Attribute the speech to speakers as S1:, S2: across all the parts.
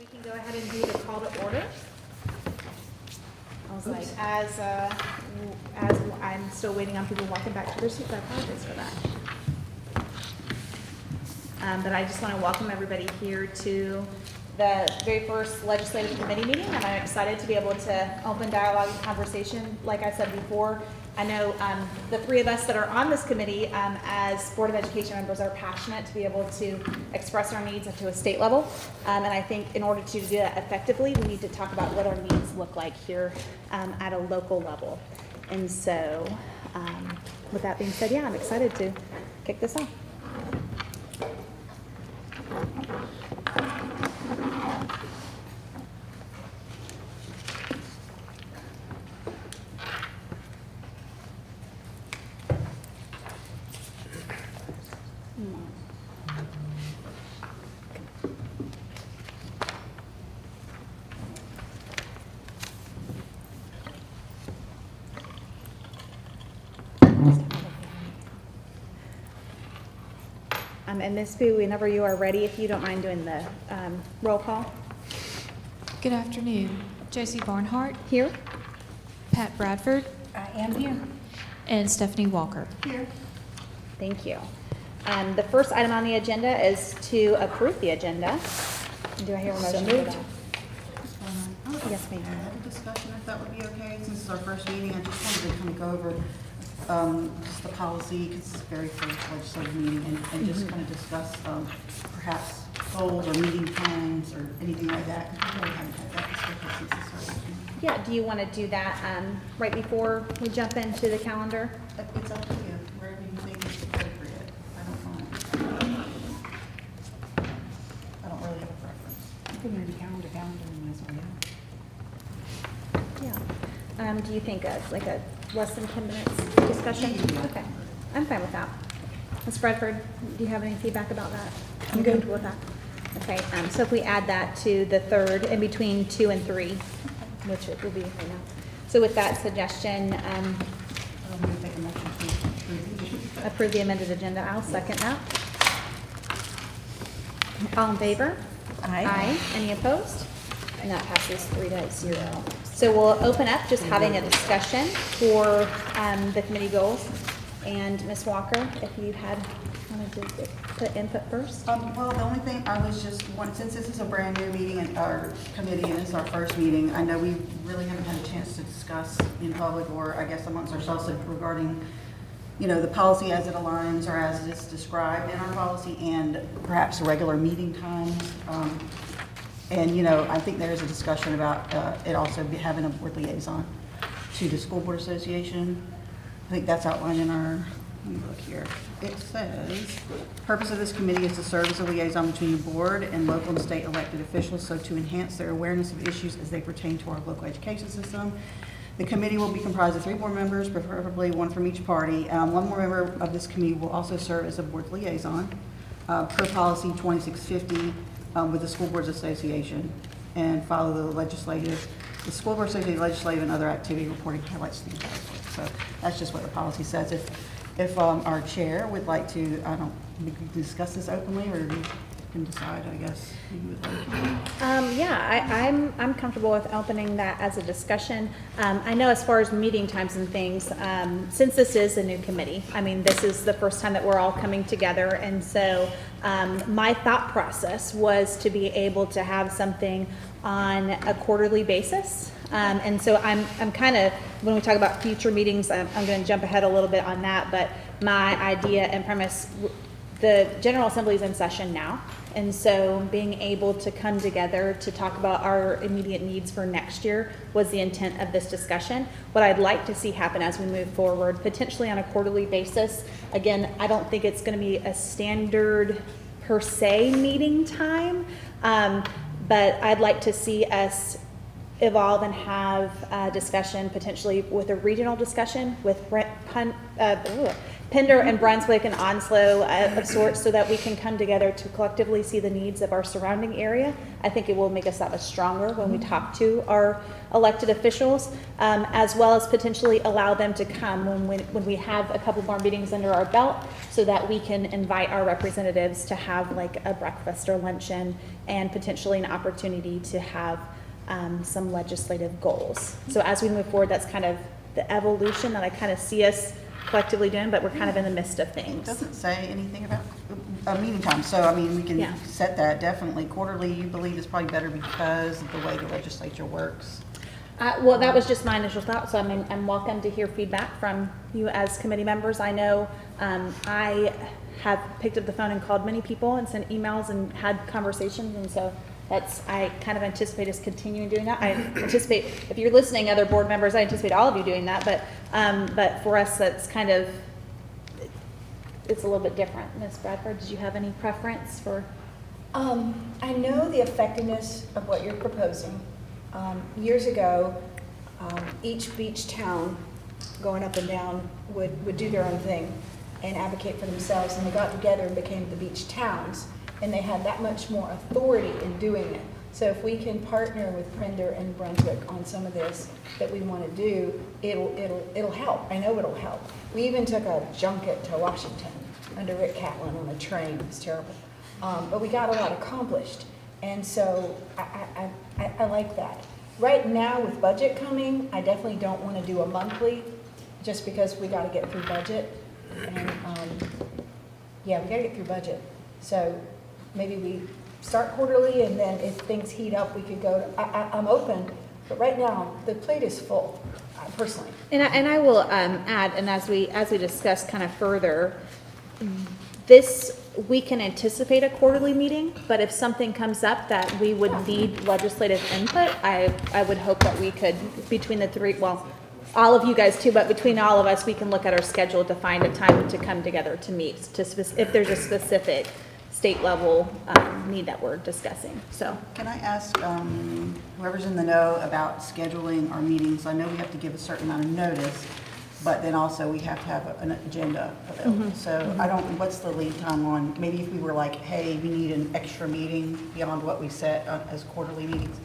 S1: we can go ahead and do the call to order. I was like, as I'm still waiting on people walking back to their seats, I apologize for that. But I just want to welcome everybody here to the very first legislative committee meeting, and I'm excited to be able to open dialogue and conversation. Like I said before, I know the three of us that are on this committee as Board of Education members are passionate to be able to express our needs up to a state level. And I think in order to do that effectively, we need to talk about what our needs look like here at a local level. And so with that being said, yeah, I'm excited to kick this off. And Ms. Boo, whenever you are ready, if you don't mind doing the roll call.
S2: Good afternoon. Josie Barnhart.
S1: Here.
S2: Pat Bradford.
S3: I am here.
S2: And Stephanie Walker.
S3: Here.
S1: Thank you. The first item on the agenda is to approve the agenda. Do I hear a motion for that? Yes, ma'am.
S3: I have a discussion, if that would be okay, since it's our first meeting. I just wanted to kind of go over just the policy, because it's very first legislative meeting, and just kind of discuss perhaps goals or meeting times or anything like that, because we really haven't had that discussion since the start of the meeting.
S1: Yeah, do you want to do that right before we jump into the calendar?
S3: It's up to you, wherever you think is appropriate. I don't mind. I don't really have a preference.
S4: I think maybe calendar, we might as well.
S1: Yeah. Do you think like a less than 10 minutes discussion?
S3: Yeah.
S1: Okay, I'm fine with that. Ms. Bradford, do you have any feedback about that?
S4: I'm good.
S1: With that. Okay, so if we add that to the third, in between 2 and 3, which it will be right now. So with that suggestion,
S3: I'm going to make a motion to
S1: approve the amended agenda. I'll second that. All in favor?
S4: Aye.
S1: Any opposed? And that passes 3-0. So we'll open up just having a discussion for the committee goals. And Ms. Walker, if you wanted to put input first.
S3: Well, the only thing I was just since this is a brand new meeting and our committee and it's our first meeting, I know we really haven't had a chance to discuss in public or I guess amongst ourselves regarding, the policy as it aligns or as it's described in our policy and perhaps regular meeting times. And, I think there's a discussion about it also having a board liaison to the School Board Association. I think that's outlined in our, let me look here. It says, purpose of this committee is to serve as a liaison between the board and local and state elected officials, so to enhance their awareness of issues as they pertain to our local education system. The committee will be comprised of 3 board members, preferably 1 from each party. 1 more member of this committee will also serve as a board liaison per policy 2650 with the School Boards Association and follow the School Board Association legislative and other activity reporting highlights the entire board. So that's just what the policy says. If our chair would like to, we can discuss this openly, or you can decide, I guess, who you would like.
S1: Yeah, I'm comfortable with opening that as a discussion. I know as far as meeting times and things, since this is a new committee, this is the first time that we're all coming together, and so my thought process was to be able to have something on a quarterly basis. And so I'm kind of, when we talk about future meetings, I'm going to jump ahead a little bit on that, but my idea and premise, the General Assembly is in session now, and so being able to come together to talk about our immediate needs for next year was the intent of this discussion. What I'd like to see happen as we move forward, potentially on a quarterly basis, again, I don't think it's going to be a standard per se meeting time, but I'd like to see us evolve and have a discussion potentially with a regional discussion with Pender and Brunswick and Onslow of sorts, so that we can come together to collectively see the needs of our surrounding area. I think it will make us that much stronger when we talk to our elected officials, as well as potentially allow them to come when we have a couple more meetings under our belt, so that we can invite our representatives to have like a breakfast or luncheon, and potentially an opportunity to have some legislative goals. So as we move forward, that's kind of the evolution that I kind of see us collectively doing, but we're kind of in the midst of
S3: It
S1: things.
S3: doesn't say anything about a meeting time, so I mean, we can
S1: Yeah.
S3: set that definitely. Quarterly, you believe is probably better because of the way the legislature works.
S1: Well, that was just my initial thought, so I'm welcome to hear feedback from you as committee members. I know I have picked up the phone and called many people and sent emails and had conversations, and so I kind of anticipate us continuing doing that. I anticipate, if you're listening, other board members, I anticipate all of you doing that, but for us, that's kind of, it's a little bit different. Ms. Bradford, did you have any preference for?
S5: I know the effectiveness of what you're proposing. Years ago, each beach town going up and down would do their own thing and advocate for themselves, and they got together and became the beach towns, and they had that much more authority in doing it. So if we can partner with Pender and Brunswick on some of this that we want to do, it'll help. I know it'll help. We even took a junket to Washington under Rick Catlin on a train. It was terrible. But we got a lot accomplished. And so I like that. Right now with budget coming, I definitely don't want to do a monthly just because we got to get through budget. And yeah, we got to get through budget. So maybe we start quarterly, and then if things heat up, we could go to, I'm open, but right now the plate is full, personally.
S1: And I will add, and as we discuss kind of further, we can anticipate a quarterly meeting, but if something comes up that we would need legislative input, I would hope that we could, between the three, well, all of you guys too, but between all of us, we can look at our schedule to find a time to come together to meet, if there's a specific state level need that we're discussing. So
S3: Can I ask whoever's in the know about scheduling our meetings? I know we have to give a certain amount of notice, but then also we have to have an agenda available. So I don't, what's the lead time on, maybe if we were like, hey, we need an extra meeting beyond what we set as quarterly meetings,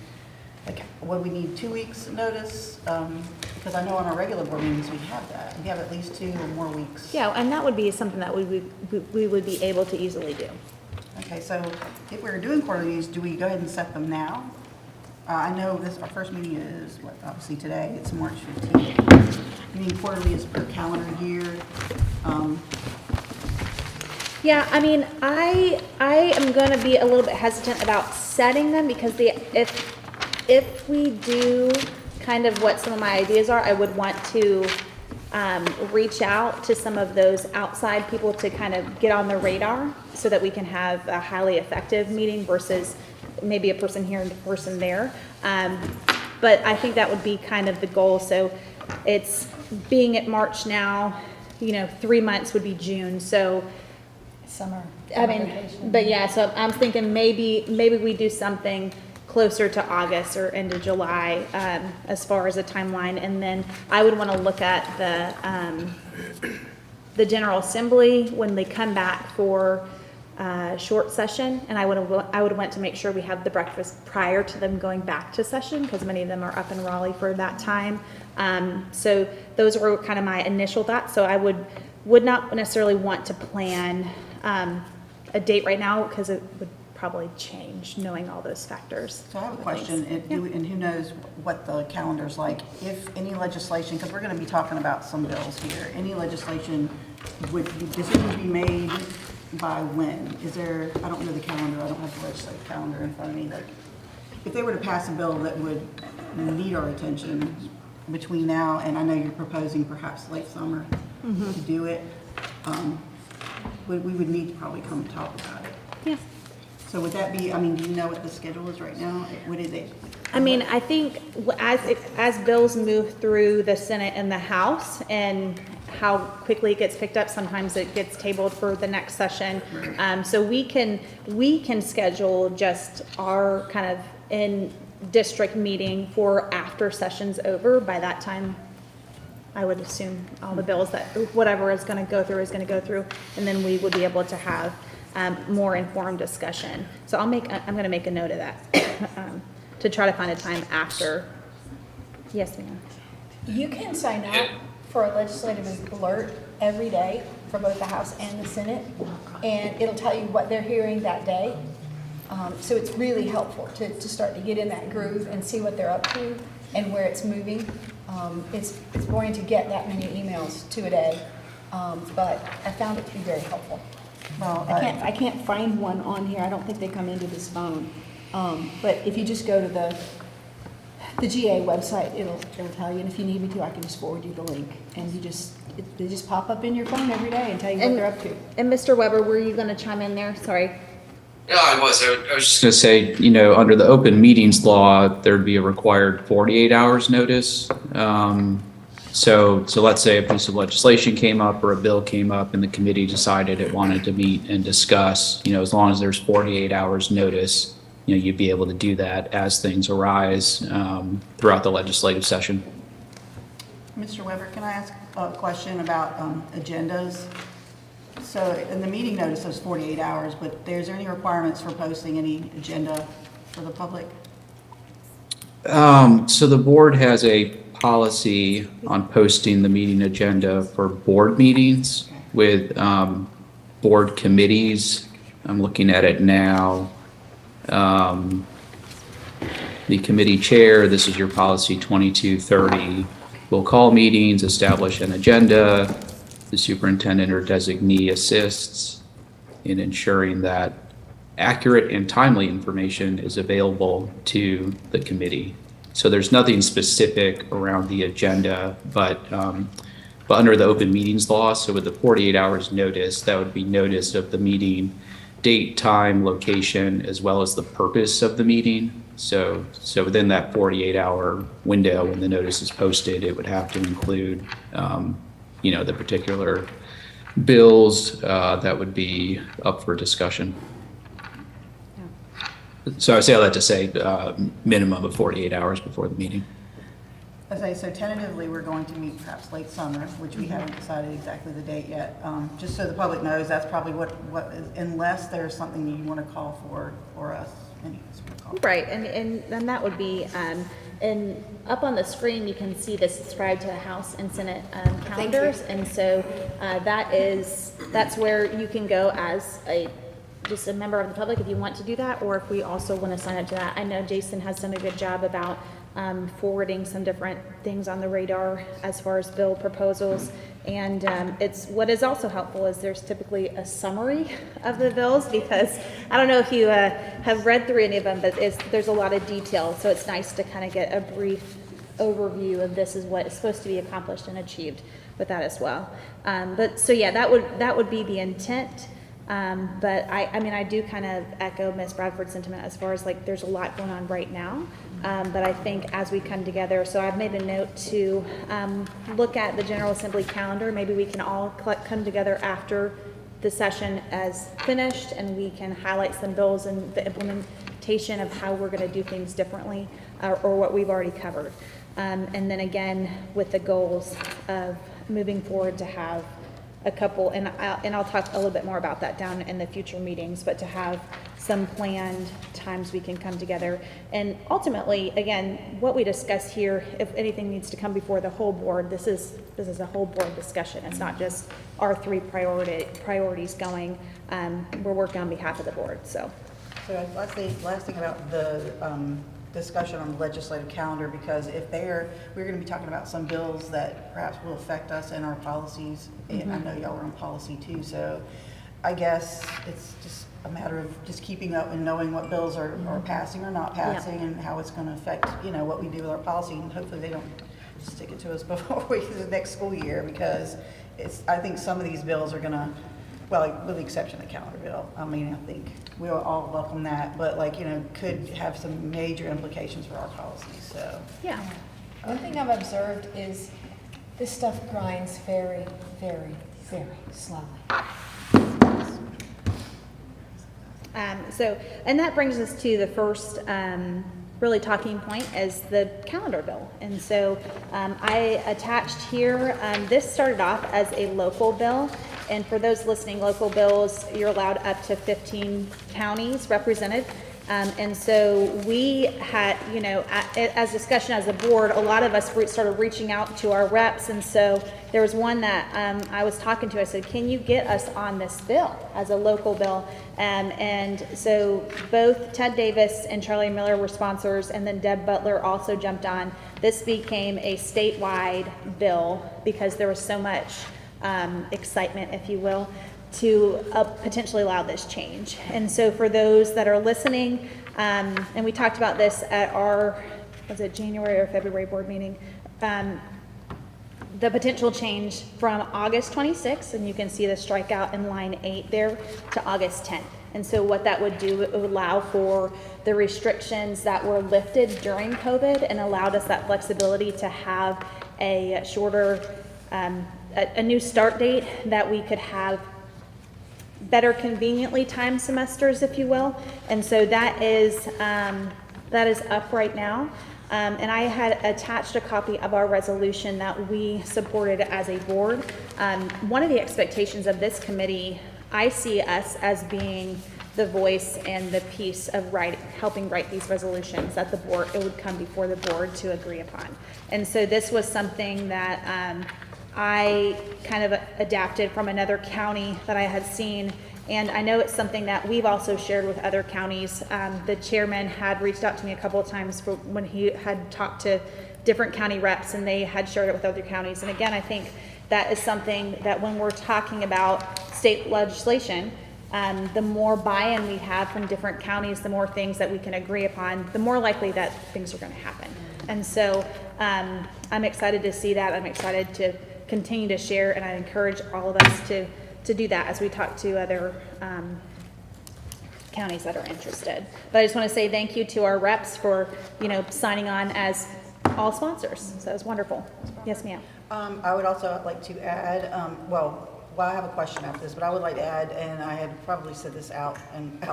S3: like, would we need 2 weeks notice? Because I know on our regular board meetings, we have that. We have at least 2 or more weeks.
S1: yeah, and that would be something that we would be able to easily do.
S3: Okay, so if we're doing quarterly meetings, do we go ahead and set them now? I know our first meeting is, obviously today, it's March 15th. Meeting quarterly is per calendar year.
S1: Yeah, I mean, I am going to be a little bit hesitant about setting them because if we do kind of what some of my ideas are, I would want to reach out to some of those outside people to kind of get on the radar so that we can have a highly effective meeting versus maybe a person here and a person there. But I think that would be kind of the goal. So it's being at March now, 3 months would be June. So
S5: Summer.
S1: I mean, but yeah, so I'm thinking maybe we do something closer to August or into July as far as a timeline, and then I would want to look at the General Assembly when they come back for short session, and I would want to make sure we have the breakfast prior to them going back to session because many of them are up in Raleigh for that time. So those were kind of my initial thoughts. So I would not necessarily want to plan a date right now because it would probably change knowing all those factors.
S3: So I have a question, and who knows what the calendar's like. If any legislation, because we're going to be talking about some bills here, any legislation, would decisions be made by when? Is there, I don't know the calendar, I don't have the legislative calendar in front of me, but if they were to pass a bill that would need our attention between now and I know you're proposing perhaps late summer to do it, we would need to probably come and talk about it.
S1: Yeah.
S3: So would that be, I mean, do you know what the schedule is right now? What is it?
S1: I mean, I think as bills move through the Senate and the House and how quickly it gets picked up, sometimes it gets tabled for the next session. So we can schedule just our kind of in district meeting for after session's over. By that time, I would assume all the bills that, whatever is gonna go through is gonna go through, and then we would be able to have, more informed discussion. So I'm gonna make a note of that, to try to find a time after. Yes, ma'am.
S5: You can sign up for a legislative alert every day for both the House and the Senate, and it'll tell you what they're hearing that day. So it's really helpful to start to get in that groove and see what they're up to and where it's moving. It's boring to get that many emails, 2 a day, but I found it to be very helpful.
S3: Well,
S5: I can't find one on here. I don't think they come into this phone. But if you just go to the GA website, it'll tell you. And if you need me to, I can just forward you the link. And they just pop up in your phone every day and tell you what they're up to.
S1: And Mr. Weber, were you gonna chime in there? Sorry.
S6: Yeah, I was. I was just going to say, you know, under the open meetings law, there'd be a required 48 hours notice. So let's say a piece of legislation came up or a bill came up and the committee decided it wanted to meet and discuss, you know, as long as there's 48 hours notice, you know, you'd be able to do that as things arise throughout the legislative session.
S3: Mr. Weber, can I ask a question about agendas? So in the meeting notice says 48 hours, but is there any requirements for posting any agenda for the public?
S6: So the board has a policy on posting the meeting agenda for board meetings with board committees. I'm looking at it now. The committee chair, this is your policy 2230, will call meetings, establish an agenda. The superintendent or designee assists in ensuring that accurate and timely information is available to the committee. So there's nothing specific around the agenda, but under the open meetings law, so with the 48 hours notice, that would be notice of the meeting, date, time, location, as well as the purpose of the meeting. So within that 48-hour window when the notice is posted, it would have to include you know, the particular bills that would be up for discussion. So I say all that to say minimum of 48 hours before the meeting.
S3: Okay, so tentatively, we're going to meet perhaps late summer, which we haven't decided exactly the date yet. Just so the public knows, that's probably what is, unless there's something you want to call for, or us, any of us want to call for.
S1: Right, and that would be, and up on the screen, you can see the subscribe to the House and Senate calendars. And so that's where you can go as just a member of the public if you want to do that, or if we also want to sign up to that. I know Jason has done a good job about forwarding some different things on the radar as far as bill proposals. And what is also helpful is there's typically a summary of the bills, because I don't know if you have read through any of them, but there's a lot of detail. So it's nice to kind of get a brief overview of this is what is supposed to be accomplished and achieved with that as well. But so yeah, that would be the intent. But I mean, I do kind of echo Ms. Bradford's sentiment as far as like there's a lot going on right now. But I think as we come together, so I've made a note to look at the General Assembly calendar. Maybe we can all come together after the session as finished, and we can highlight some bills and the implementation of how we're going to do things differently, or what we've already covered. And then again, with the goals of moving forward to have a couple, and I'll talk a little bit more about that down in the future meetings, but to have some planned times we can come together. And ultimately, again, what we discuss here, if anything needs to come before the whole board, this is a whole board discussion. It's not just our three priorities going. We're working on behalf of the board, so.
S3: So last thing about the discussion on the legislative calendar, because we're going to be talking about some bills that perhaps will affect us and our policies. And I know y'all are on policy too, so I guess it's just a matter of just keeping up and knowing what bills are passing or not passing, and how it's going to affect, you know, what we do with our policy, and hopefully they don't stick it to us before the next school year, because I think some of these bills are going to, well, with the exception of the calendar bill, I mean, I think we'll all welcome that, but like, you know, could have some major implications for our policies, so.
S1: Yeah.
S5: One thing I've observed is this stuff grinds very, very, very slowly.
S1: So, and that brings us to the first really talking point is the calendar bill. And so I attached here, this started off as a local bill. And for those listening, local bills, you're allowed up to 15 counties represented. And so we had, you know, as discussion as a board, a lot of us started reaching out to our reps. And so there was one that I was talking to. I said, can you get us on this bill as a local bill? And so both Ted Davis and Charlie Miller were sponsors, and then Deb Butler also jumped on. This became a statewide bill because there was so much excitement, if you will, to potentially allow this change. And so for those that are listening, and we talked about this at our, was it January or February board meeting, the potential change from August 26th, and you can see the strikeout in line 8 there, to August 10th. And so what that would do, it would allow for the restrictions that were lifted during COVID and allowed us that flexibility to have a shorter, a new start date that we could have better conveniently timed semesters, if you will. And so that is up right now. And I had attached a copy of our resolution that we supported as a board. One of the expectations of this committee, I see us as being the voice and the piece of helping write these resolutions that the board, it would come before the board to agree upon. And so this was something that I kind of adapted from another county that I had seen. And I know it's something that we've also shared with other counties. The chairman had reached out to me a couple of times when he had talked to different county reps, and they had shared it with other counties. And again, I think that is something that when we're talking about state legislation, the more buy-in we have from different counties, the more things that we can agree upon, the more likely that things are going to happen. And so I'm excited to see that. I'm excited to continue to share, and I encourage all of us to do that as we talk to other counties that are interested. But I just want to say thank you to our reps for, you know, signing on as all sponsors. So that was wonderful. Yes, ma'am.
S3: I would also like to add, well, I have a question after this, but I would like to add, and I had probably said this out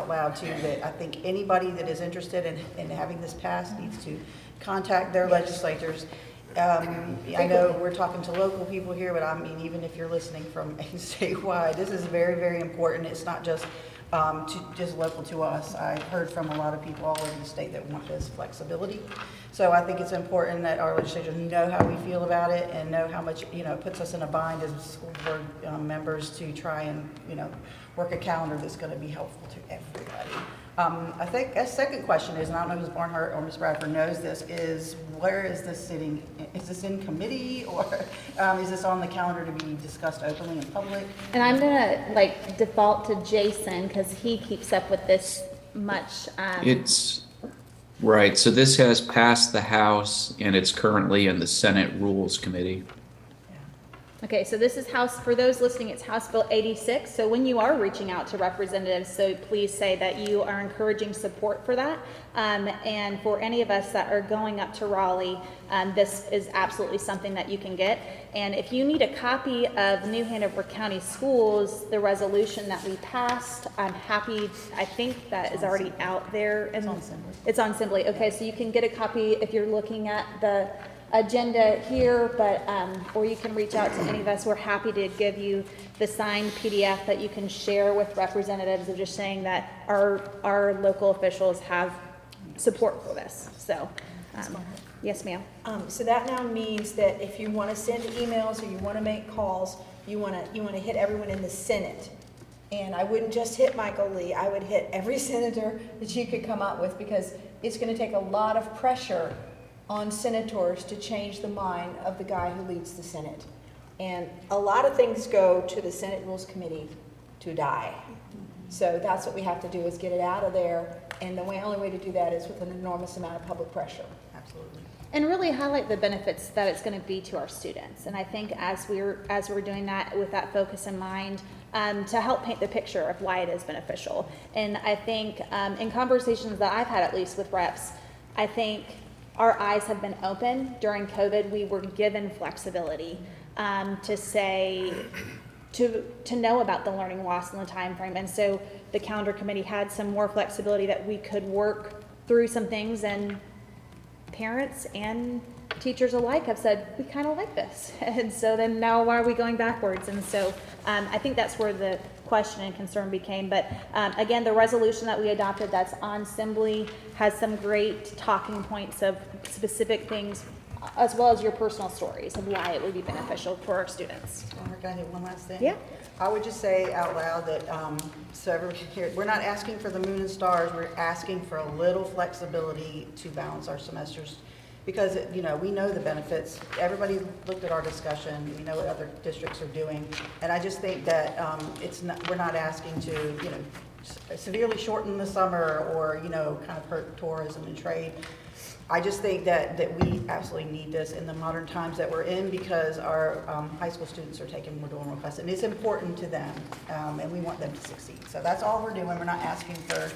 S3: loud too, that I think anybody that is interested in having this passed needs to contact their legislators. I know we're talking to local people here, but I mean, even if you're listening from statewide, this is very, very important. It's not just just local to us. I've heard from a lot of people all over the state that want this flexibility. So I think it's important that our legislators know how we feel about it and know how much, you know, it puts us in a bind as school board members to try and, you know, work a calendar that's going to be helpful to everybody. I think a second question is, and I don't know if Ms. Barnhart or Ms. Bradford knows this, is where is this sitting? Is this in committee, or is this on the calendar to be discussed openly in public?
S1: And I'm gonna default to Jason because he keeps up with this much.
S6: It's right. So this has passed the House, and it's currently in the Senate Rules Committee.
S1: Okay, so this is House, for those listening, it's House Bill 86. So when you are reaching out to representatives, so please say that you are encouraging support for that. And for any of us that are going up to Raleigh, this is absolutely something that you can get. And if you need a copy of New Hanover County Schools, the resolution that we passed, I'm happy, I think that is already out there. And it's on Assembly. Okay, so you can get a copy if you're looking at the agenda here, but or you can reach out to any of us. We're happy to give you the signed PDF that you can share with representatives of just saying that our local officials have support for this. So, yes, ma'am.
S5: So that now means that if you want to send emails or you want to make calls, you want to hit everyone in the Senate. And I wouldn't just hit Michael Lee, I would hit every senator that you could come up with, because it's going to take a lot of pressure on senators to change the mind of the guy who leads the Senate. And a lot of things go to the Senate Rules Committee to die. So that's what we have to do, is get it out of there. And the only way to do that is with an enormous amount of public pressure.
S3: Absolutely.
S1: And really highlight the benefits that it's going to be to our students. And I think as we're doing that with that focus in mind, to help paint the picture of why it is beneficial. And I think in conversations that I've had, at least with reps, I think our eyes have been open. During COVID, we were given flexibility to say, to know about the learning loss in the time frame. And so the calendar committee had some more flexibility that we could work through some things and parents and teachers alike have said, we kind of like this. And so then now why are we going backwards? And so I think that's where the question and concern became. But again, the resolution that we adopted that's on Assembly has some great talking points of specific things, as well as your personal stories of why it would be beneficial for our students.
S3: Can I hit one last thing?
S1: Yeah.
S3: I would just say out loud that, so everyone can hear, we're not asking for the moon and stars, we're asking for a little flexibility to balance our semesters. Because, you know, we know the benefits. Everybody looked at our discussion. We know what other districts are doing. And I just think that we're not asking to, you know, severely shorten the summer or, you know, kind of hurt tourism and trade. I just think that we absolutely need this in the modern times that we're in because our high school students are taking more dual enroll classes. And it's important to them, and we want them to succeed. So that's all we're doing. We're not asking to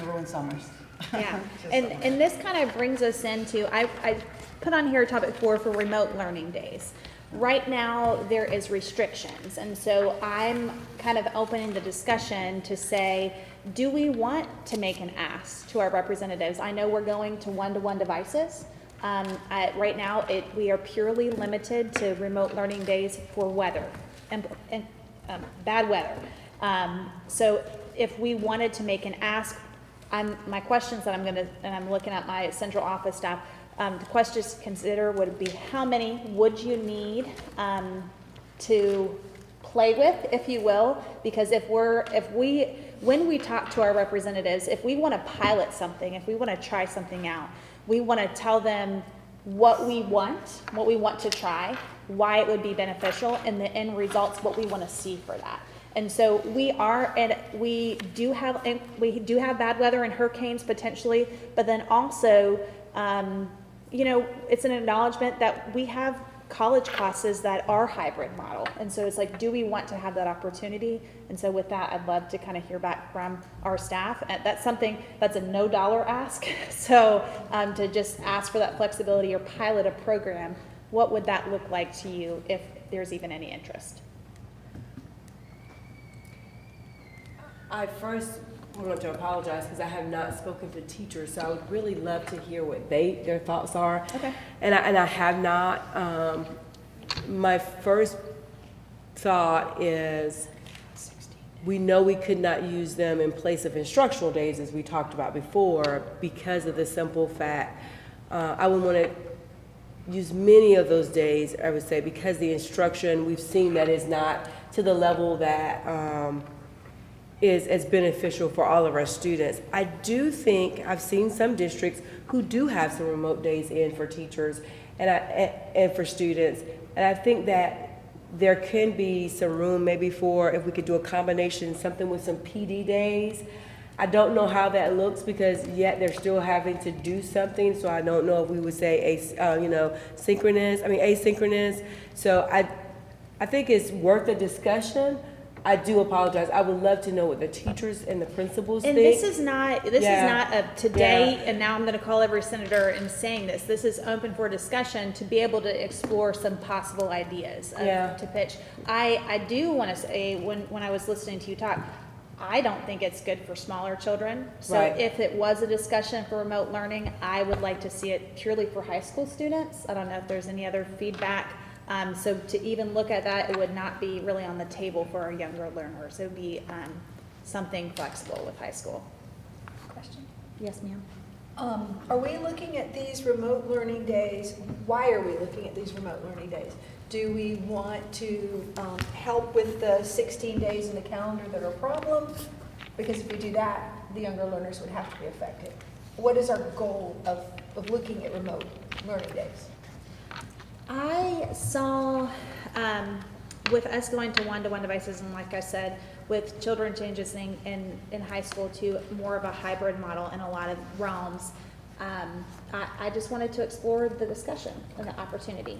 S3: ruin summers.
S1: Yeah,
S3: Just
S1: and this kind of brings us into, I put on here topic 4 for remote learning days. Right now, there is restrictions, and so I'm kind of opening the discussion to say, do we want to make an ask to our representatives? I know we're going to one-to-one devices. Right now, we are purely limited to remote learning days for weather and bad weather. So if we wanted to make an ask, my questions that I'm looking at my central office staff, the questions to consider would be how many would you need to play with, if you will, because when we talk to our representatives, if we want to pilot something, if we want to try something out, we want to tell them what we want to try, why it would be beneficial, and the end results, what we want to see for that. And so we do have bad weather and hurricanes potentially, but then also, you know, it's an acknowledgement that we have college classes that are hybrid model. And so it's like, do we want to have that opportunity? And so with that, I'd love to kind of hear back from our staff. That's a no dollar ask. So to just ask for that flexibility or pilot a program, what would that look like to you if there's even any interest?
S7: I first want to apologize because I have not spoken to teachers, so I would really love to hear what their thoughts are.
S1: Okay.
S7: And I have not. My first thought is we know we could not use them in place of instructional days, as we talked about before, because of the simple fact I would want to use many of those days, I would say, because the instruction we've seen that is not to the level that is as beneficial for all of our students. I do think I've seen some districts who do have some remote days in for teachers and for students, and I think that there can be some room maybe for if we could do a combination, something with some PD days. I don't know how that looks because yet they're still having to do something, so I don't know if we would say asynchronous. So I think it's worth a discussion. I do apologize. I would love to know what the teachers and the principals
S1: And
S7: think.
S1: this is not a today, and now I'm going to call every senator and saying this. This is open for discussion to be able to explore some possible ideas to pitch. I do want to say, when I was listening to you talk, I don't think it's good for smaller children. So
S7: Right.
S1: if it was a discussion for remote learning, I would like to see it purely for high school students. I don't know if there's any other feedback. So to even look at that, it would not be really on the table for our younger learners. It would be something flexible with high school.
S5: Question.
S1: Yes, ma'am.
S5: Are we looking at these remote learning days? Why are we looking at these remote learning days? Do we want to help with the 16 days in the calendar that are a problem? Because if we do that, the younger learners would have to be affected. What is our goal of looking at remote learning days?
S1: I saw, with us going to one-to-one devices, and like I said, with children transitioning in high school to more of a hybrid model in a lot of realms, I just wanted to explore the discussion and the opportunity.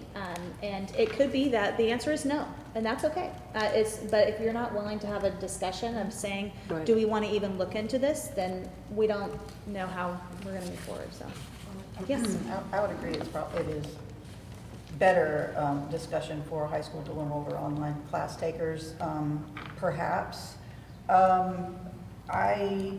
S1: And it could be that the answer is no, and that's okay. But if you're not willing to have a discussion of saying,
S7: Right.
S1: do we want to even look into this, then we don't know how we're going to move forward, so. Yes.
S3: I would agree, it is better discussion for high school to learn over online class takers, perhaps. I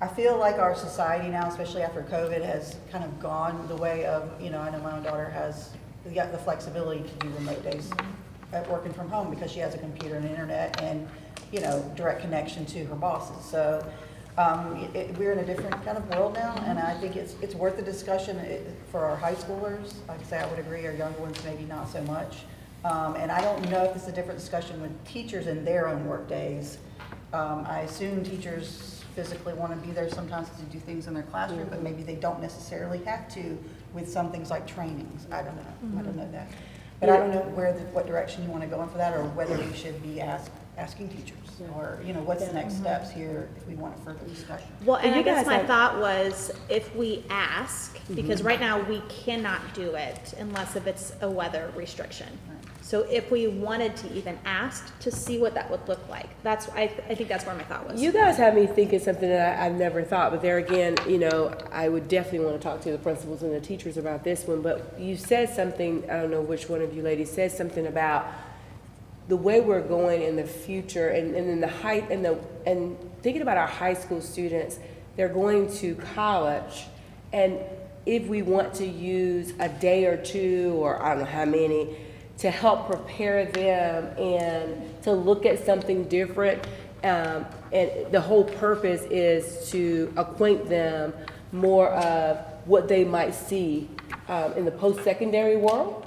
S3: I feel like our society now, especially after COVID, has kind of gone the way of, I know my own daughter has got the flexibility to do remote days at working from home because she has a computer and internet and, direct connection to her bosses. So we're in a different kind of world now, and I think it's worth the discussion for our high schoolers. Like I say, I would agree, our younger ones maybe not so much. And I don't know if it's a different discussion with teachers in their own work days. I assume teachers physically want to be there sometimes to do things in their classroom, but maybe they don't necessarily have to with some things like trainings. I don't know. I don't know that. But I don't know what direction you want to go in for that, or whether we should be asking teachers, or, what's the next steps here if we want a further discussion.
S1: Well, and
S7: You
S1: I guess
S7: guys
S1: my
S7: have-
S1: thought was if we ask, because right now we cannot do it unless if it's a weather restriction. So if we wanted to even ask to see what that would look like, I think that's where my thought was.
S7: You guys have me thinking something that I've never thought, but there again, I would definitely want to talk to the principals and the teachers about this one, but you said something, I don't know which one of you ladies said something about the way we're going in the future, and in the height, and thinking about our high school students, they're going to college, and if we want to use a day or two, or I don't know how many, to help prepare them and to look at something different, and the whole purpose is to acquaint them more of what they might see in the post-secondary world.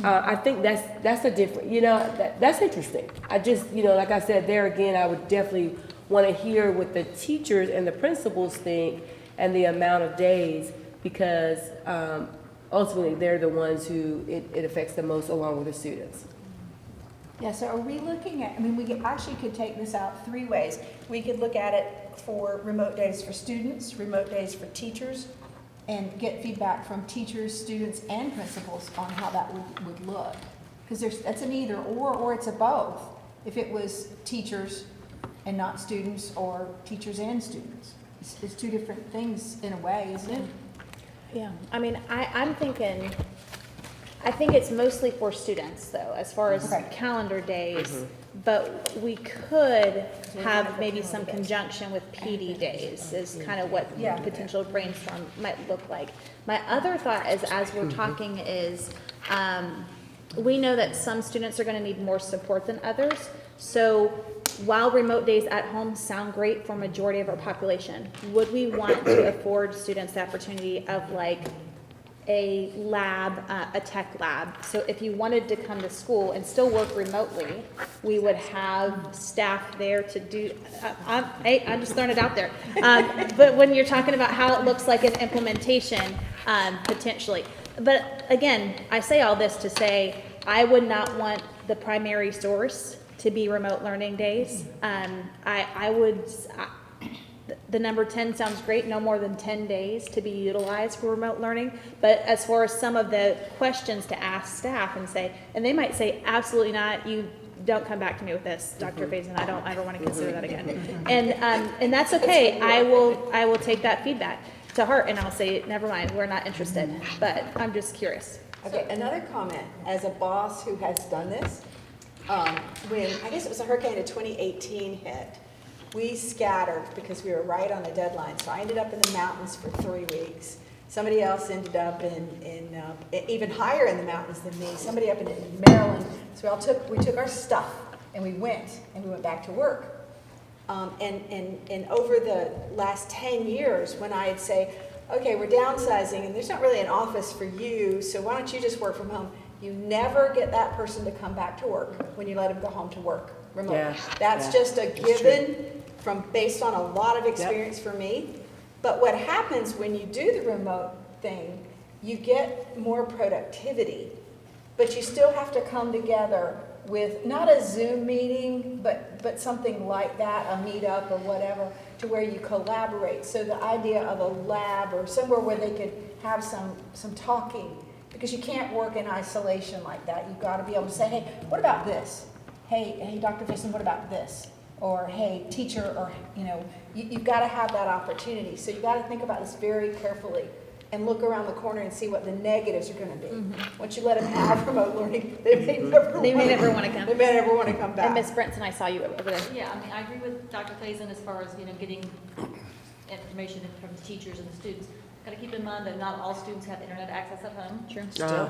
S7: I think that's a different, that's interesting. I just, like I said, there again, I would definitely want to hear what the teachers and the principals think and the amount of days, because ultimately they're the ones who it affects the most, along with the students.
S5: Yeah, so are we looking at, we actually could take this out 3 ways. We could look at it for remote days for students, remote days for teachers, and get feedback from teachers, students, and principals on how that would look. Because that's an either or it's a both. If it was teachers and not students, or teachers and students. It's 2 different things in a way, isn't it?
S1: Yeah, I'm thinking, I think it's mostly for students though, as far as
S5: Okay.
S1: calendar days. But we could have maybe some conjunction with PD days is kind of what
S5: Yeah.
S1: potential brainstorm might look like. My other thought is, as we're talking, is we know that some students are going to need more support than others. So while remote days at home sound great for majority of our population, would we want to afford students the opportunity of like a lab, a tech lab? So if you wanted to come to school and still work remotely, we would have staff there to do, I'm just throwing it out there. But when you're talking about how it looks like an implementation, potentially. But again, I say all this to say, I would not want the primary source to be remote learning days. The number 10 sounds great, no more than 10 days to be utilized for remote learning. But as far as some of the questions to ask staff and they might say, absolutely not, you don't come back to me with this, Dr. Faison, I don't ever want to consider that again. And that's okay, I will take that feedback to heart and I'll say, never mind, we're not interested, but I'm just curious.
S5: Okay, another comment, as a boss who has done this, when, I guess it was a hurricane of 2018 hit, we scattered because we were right on a deadline. So I ended up in the mountains for 3 weeks. Somebody else ended up in even higher in the mountains than me, somebody up in Maryland. So we took our stuff and we went back to work. And over the last 10 years, when I'd say, okay, we're downsizing and there's not really an office for you, so why don't you just work from home? You never get that person to come back to work when you let them go home to work remotely.
S7: Yeah,
S5: That's
S7: yeah.
S5: just a given based on a lot of experience for me. But what happens when you do the remote thing, you get more productivity, but you still have to come together with not a Zoom meeting, but something like that, a meetup or whatever, to where you collaborate. So the idea of a lab or somewhere where they could have some talking, because you can't work in isolation like that. You've got to be able to say, hey, what about this? Hey, Dr. Faison, what about this? Or, hey, teacher, or, you've got to have that opportunity. So you've got to think about this very carefully and look around the corner and see what the negatives are going to be. Once you let them have remote learning, they may never want to come. They may never want to come back.
S1: And Ms. Brenton, I saw you over there.
S8: Yeah, I agree with Dr. Faison as far as, getting information from the teachers and the students. Got to keep in mind that not all students have internet access at home.
S1: True.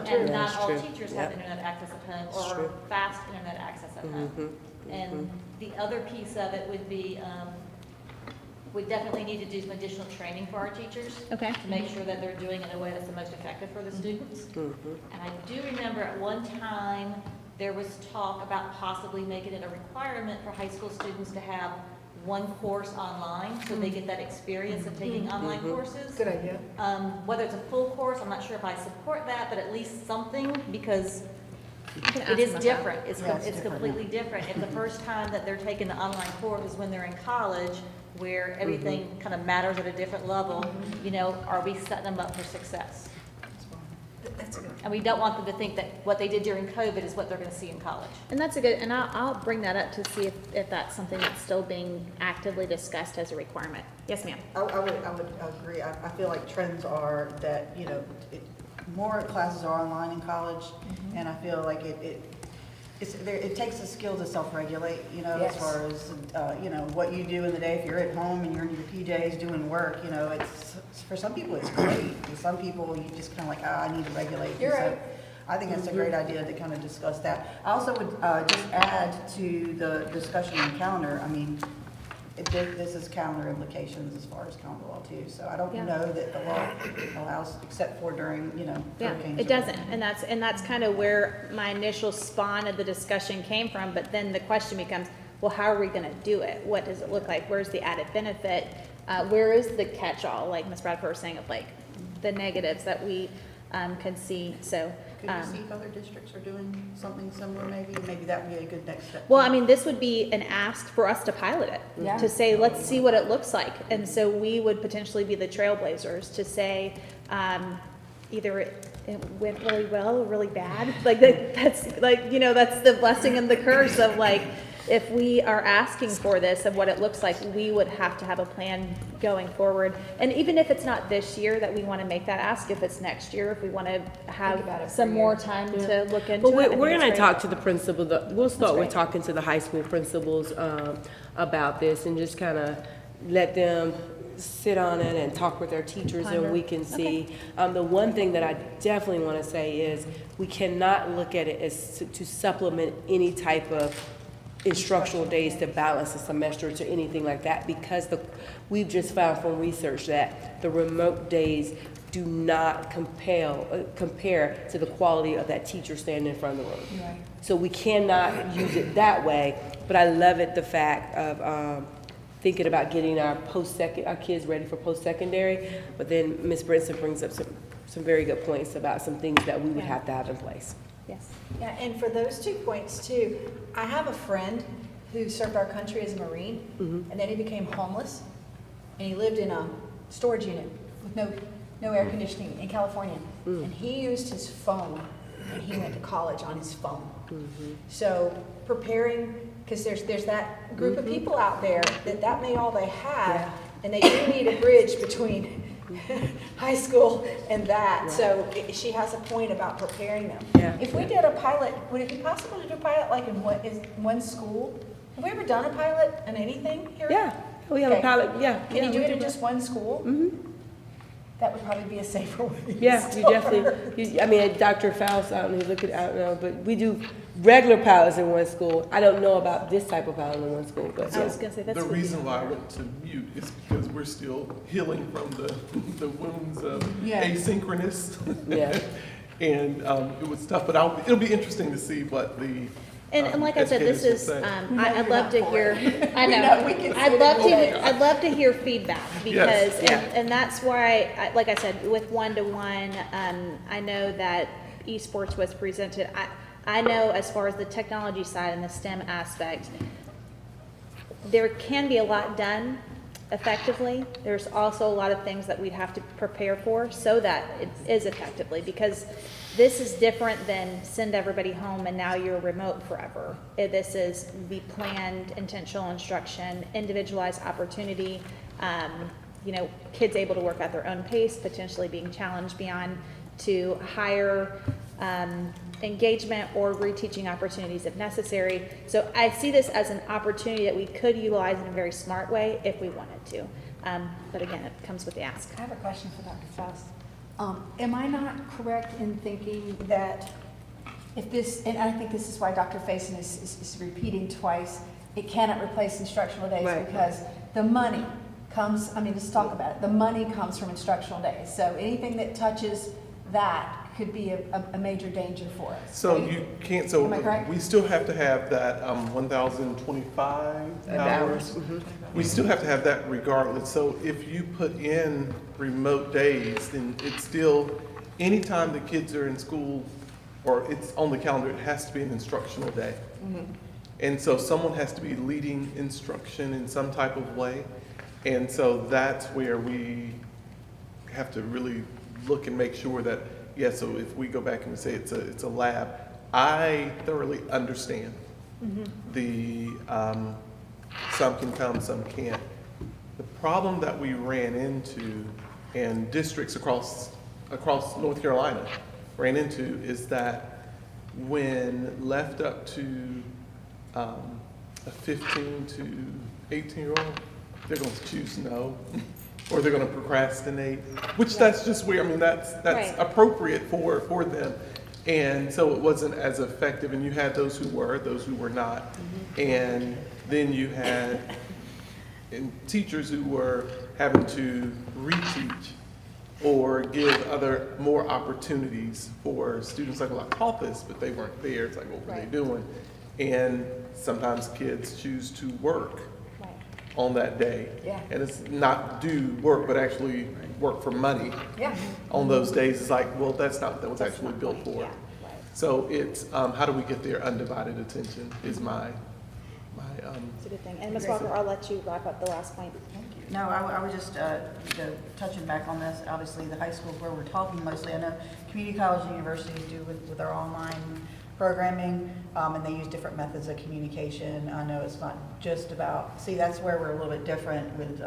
S8: And not all
S7: true.
S8: teachers have
S7: Yep.
S8: internet access at home
S7: It's
S8: or
S7: true.
S8: fast internet access at home. And the other piece of it would be, we definitely need to do some additional training for our teachers.
S1: Okay.
S8: To make sure that they're doing it in a way that's the most effective for the students. And I do remember at one time, there was talk about possibly making it a requirement for high school students to have one course online, so they get that experience of taking online courses.
S5: Good idea.
S8: Whether it's a full course, I'm not sure if I support that, but at least something, because
S1: can ask
S8: it is
S1: them about
S8: different.
S3: Yeah, it's
S8: It's
S3: different,
S8: completely different. If the first time that they're taking the online course is when they're in college, where everything kind of matters at a different level, you know, are we setting them up for success?
S5: That's a good.
S8: And we don't want them to think that what they did during COVID is what they're going to see in college.
S1: And that's a good, and I'll bring that up to see if that's something that's still being actively discussed as a requirement. Yes, ma'am.
S3: I would agree. I feel like trends are that, you know, more classes are online in college, and I feel like it takes a skill to self-regulate, you know,
S5: Yes.
S3: as far as, you know, what you do in the day. If you're at home and you're in your PJs doing work, you know, it's, for some people it's great. For some people, you just kind of like, I need to regulate.
S5: You're
S3: So
S5: right.
S3: I think it's a great idea to kind of discuss that. I also would just add to the discussion on calendar, I mean, this is calendar implications as far as calendar law too. So I don't
S1: Yeah.
S3: know that the law allows, except for during, you know,
S1: Yeah,
S3: hurricanes.
S1: it
S3: or
S1: doesn't,
S3: whatever.
S1: and that's kind of where my initial spawn of the discussion came from, but then the question becomes, well, how are we gonna do it? What does it look like? Where's the added benefit? Where is the catch-all, like Ms. Bradford was saying, of like the negatives that we can see, so.
S3: Could you see if other districts are doing something similar maybe? Maybe that would be a good next step.
S1: Well, I mean, this would be an ask for us to pilot it,
S5: Yeah.
S1: to say, let's see what it looks like. And so we would potentially be the trailblazers to say, either it went really well or really bad. Like that's like, you know, that's the blessing and the curse of like, if we are asking for this and what it looks like, we would have to have a plan going forward. And even if it's not this year that we want to make that ask, if it's next year, if we want to
S5: about
S1: have
S5: it
S1: some
S5: for
S1: more
S5: years.
S1: time to look into
S7: But
S1: it. I
S7: we're
S1: think
S7: going
S1: it's
S7: to
S1: great.
S7: talk to the principal, we'll start with
S5: great.
S7: talking to the high school principals about this and just kind of let them sit on it and talk with their teachers
S1: Ponder.
S7: and we can see. The one thing that I definitely want to say is we cannot look at it as to supplement any type of instructional days to balance the semester to anything like that because we've just found from research that the remote days do not compare to the quality of that teacher standing in front of the room.
S5: Right.
S7: So we cannot use it that way, but I love it, the fact of thinking about getting our kids ready for post-secondary, but then Ms. Brinson brings up some very good points about some things that we would have to have in place.
S1: Yes.
S5: Yeah, and for those 2 points too, I have a friend who served our country as a Marine, and then he became homeless, and he lived in a storage unit with no air conditioning in California. And he used his phone, and he went to college on his phone. So preparing, because there's that group of people out there that may all they have, and they do need a bridge between high school and that. So she has a point about preparing them.
S7: Yeah.
S5: If we did a pilot, would it be possible to do a pilot like in one school? Have we ever done a pilot in anything here?
S7: Yeah, we have a
S5: Okay.
S7: pilot, yeah.
S5: Can you do
S7: we
S5: it in just one school? That would probably be a safer way. to
S7: Yeah, you
S5: start.
S7: definitely, I mean, Dr. Faust, I don't know, I don't know, but we do regular pilots in one school. I don't know about this type of pilot in one school, but
S1: I
S7: yeah.
S1: was gonna say, that's
S9: The
S1: good.
S9: reason why I went to mute is because we're still healing from the wounds of
S5: Yeah.
S9: asynchronous.
S7: Yeah.
S9: And it was tough, but it'll be interesting to see what the
S1: And like I said, this
S9: educators
S1: is,
S9: will say.
S1: I'd love to hear, I
S5: know
S1: know,
S5: we can
S1: I'd
S5: sit
S1: love
S5: and
S1: to, I'd love to hear feedback because,
S7: yeah.
S1: and that's why, like I said, with one-to-one, I know that esports was presented. I know as far as the technology side and the STEM aspect, there can be a lot done effectively. There's also a lot of things that we'd have to prepare for so that it is effectively, because this is different than send everybody home and now you're remote forever. This is the planned, intentional instruction, individualized opportunity, you know, kids able to work at their own pace, potentially being challenged beyond to higher engagement or reteaching opportunities if necessary. So I see this as an opportunity that we could utilize in a very smart way if we wanted to. But again, it comes with the ask.
S5: I have a question for Dr. Faust. Am I not correct in thinking that if this, and I think this is why Dr. Faison is repeating twice, it cannot replace instructional days
S7: Right.
S5: because the money comes, I mean, let's talk about it. The money comes from instructional days. So anything that touches that could be a major danger for us.
S9: So
S5: right?
S9: you can't, so
S5: Am I correct?
S9: we still have to have that 1,025 hours. We still have to have that regardless. So if you put in remote days, then it's still, anytime the kids are in school or it's on the calendar, it has to be an instructional day. And so someone has to be leading instruction in some type of way. And so that's where we have to really look and make sure that, yeah, so if we go back and we say it's a lab, I thoroughly understand the, some can come, some can't. The problem that we ran into, and districts across North Carolina ran into, is that when left up to a 15 to 18-year-old, they're going to choose no, or they're going to procrastinate, which that's just where, I mean, that's
S1: Right.
S9: appropriate for them. And so it wasn't as effective, and you had those who were not. And then you had teachers who were having to reteach or give other more opportunities for students like, well, I taught this, but they weren't there. It's like, what were they doing? And sometimes kids choose to work
S1: Right.
S9: on that day.
S5: Yeah.
S9: And it's not do work, but actually work for money
S5: Yeah.
S9: on those days. It's like, well, that's not what that was actually built for.
S1: Yeah, right.
S9: So it's, how do we get their undivided attention is my
S1: It's a good thing. And Ms. Walker, I'll let you wrap up the last point.
S3: No, I was just, touching back on this, obviously the high schools where we're talking mostly, I know community colleges and universities do with their online programming, and they use different methods of communication. I know it's not just about, see, that's where we're a little bit different with,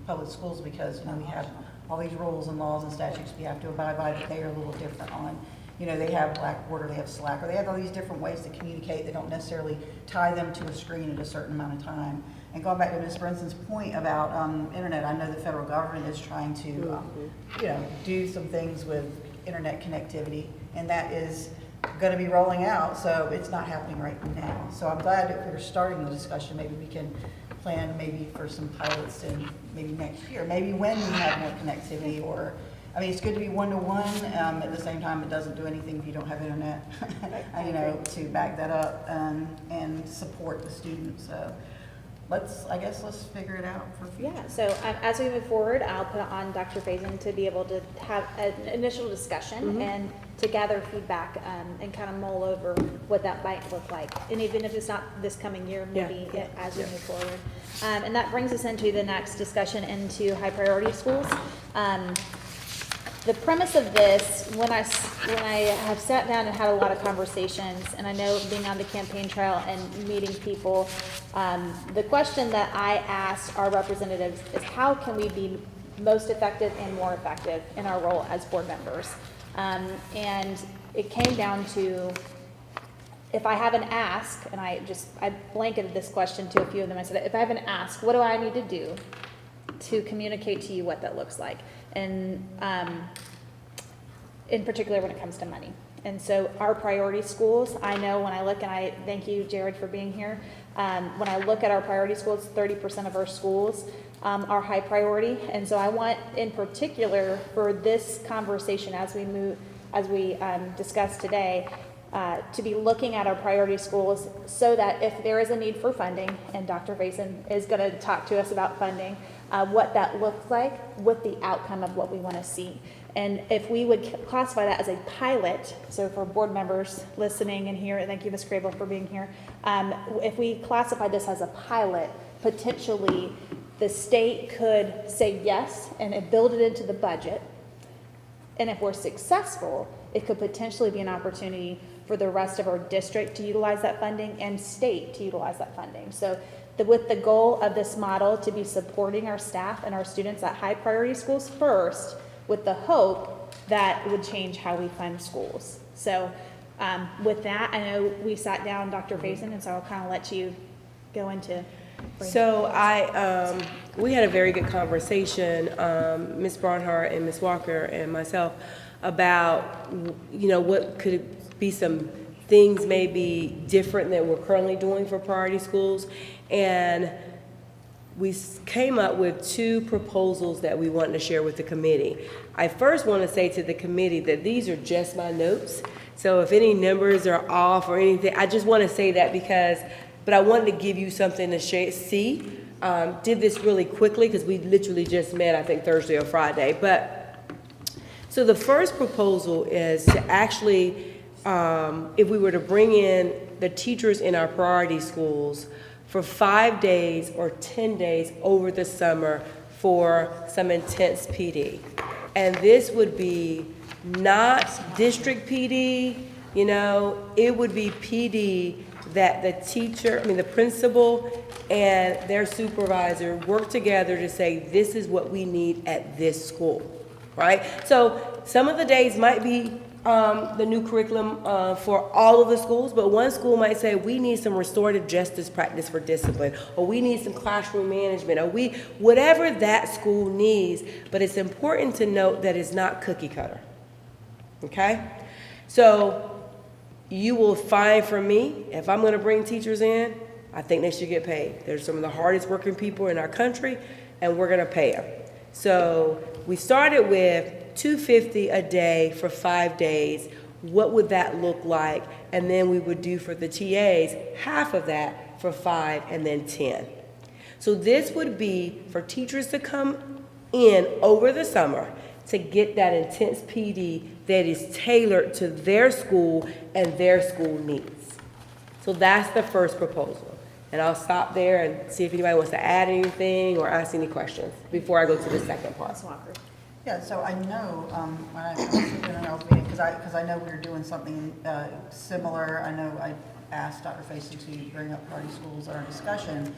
S3: public schools because, you know, we have all these rules and laws and statutes we have to abide by, but they are a little different on, you know, they have Blackboard or they have Slack, or they have all these different ways to communicate. They don't necessarily tie them to a screen at a certain amount of time. And going back to Ms. Brinson's point about internet, I know the federal government is trying to, you know, do some things with internet connectivity, and that is going to be rolling out, so it's not happening right now. So I'm glad that we're starting the discussion. Maybe we can plan maybe for some pilots in maybe next year, maybe when we have more connectivity, or, I mean, it's good to be one-to-one. At the same time, it doesn't do anything if you don't have internet, you know, to back that up and support the students. So I guess let's figure it out for future.
S1: Yeah, so as we move forward, I'll put it on Dr. Faison to be able to have an initial discussion and to gather feedback and kind of mull over what that might look like. And even if it's not this coming year, maybe as we move forward. And that brings us into the next discussion into high priority schools. The premise of this, when I have sat down and had a lot of conversations, and I know being on the campaign trail and meeting people, the question that I asked our representatives is how can we be most effective and more effective in our role as board members? And it came down to, if I have an ask, and I blanketed this question to a few of them, I said, if I have an ask, what do I need to do to communicate to you what that looks like? And in particular when it comes to money. And so our priority schools, I know when I look, and I thank you, Jared, for being here. When I look at our priority schools, 30% of our schools are high priority. And so I want, in particular, for this conversation as we discuss today, to be looking at our priority schools so that if there is a need for funding, and Dr. Faison is going to talk to us about funding, what that looks like with the outcome of what we want to see. And if we would classify that as a pilot, so for board members listening in here, and thank you, Ms. Crable, for being here, if we classify this as a pilot, potentially the state could say yes and build it into the budget. And if we're successful, it could potentially be an opportunity for the rest of our district to utilize that funding and state to utilize that funding. So with the goal of this model to be supporting our staff and our students at high priority schools first, with the hope that would change how we fund schools. So with that, I know we sat down, Dr. Faison, and so I'll kind of let you go into
S7: So we had a very good conversation, Ms. Barnhart and Ms. Walker and myself, about, what could be some things maybe different than we're currently doing for priority schools. And we came up with 2 proposals that we wanted to share with the committee. I first want to say to the committee that these are just my notes. So if any numbers are off or anything, I just want to say that but I wanted to give you something to see. Did this really quickly because we literally just met, I think, Thursday or Friday. So the first proposal is to actually, if we were to bring in the teachers in our priority schools for 5 days or 10 days over the summer for some intense PD. And this would be not district PD, it would be PD that the principal and their supervisor work together to say, this is what we need at this school, right? So some of the days might be the new curriculum for all of the schools, but one school might say, we need some restorative justice practice for discipline, or we need some classroom management, or whatever that school needs, but it's important to note that it's not cookie cutter, okay? So you will find from me, if I'm gonna bring teachers in, I think they should get paid. They're some of the hardest working people in our country, and we're gonna pay them. So we started with $250 a day for 5 days. What would that look like? And then we would do for the TAs, half of that for 5 and then 10. So this would be for teachers to come in over the summer to get that intense PD that is tailored to their school and their school needs. So that's the first proposal. And I'll stop there and see if anybody wants to add anything or ask any questions before I go to the second part.
S3: Yeah, so I know, when I was in an else meeting, because I know we were doing something similar. I know I asked Dr. Faison to bring up priority schools in our discussion.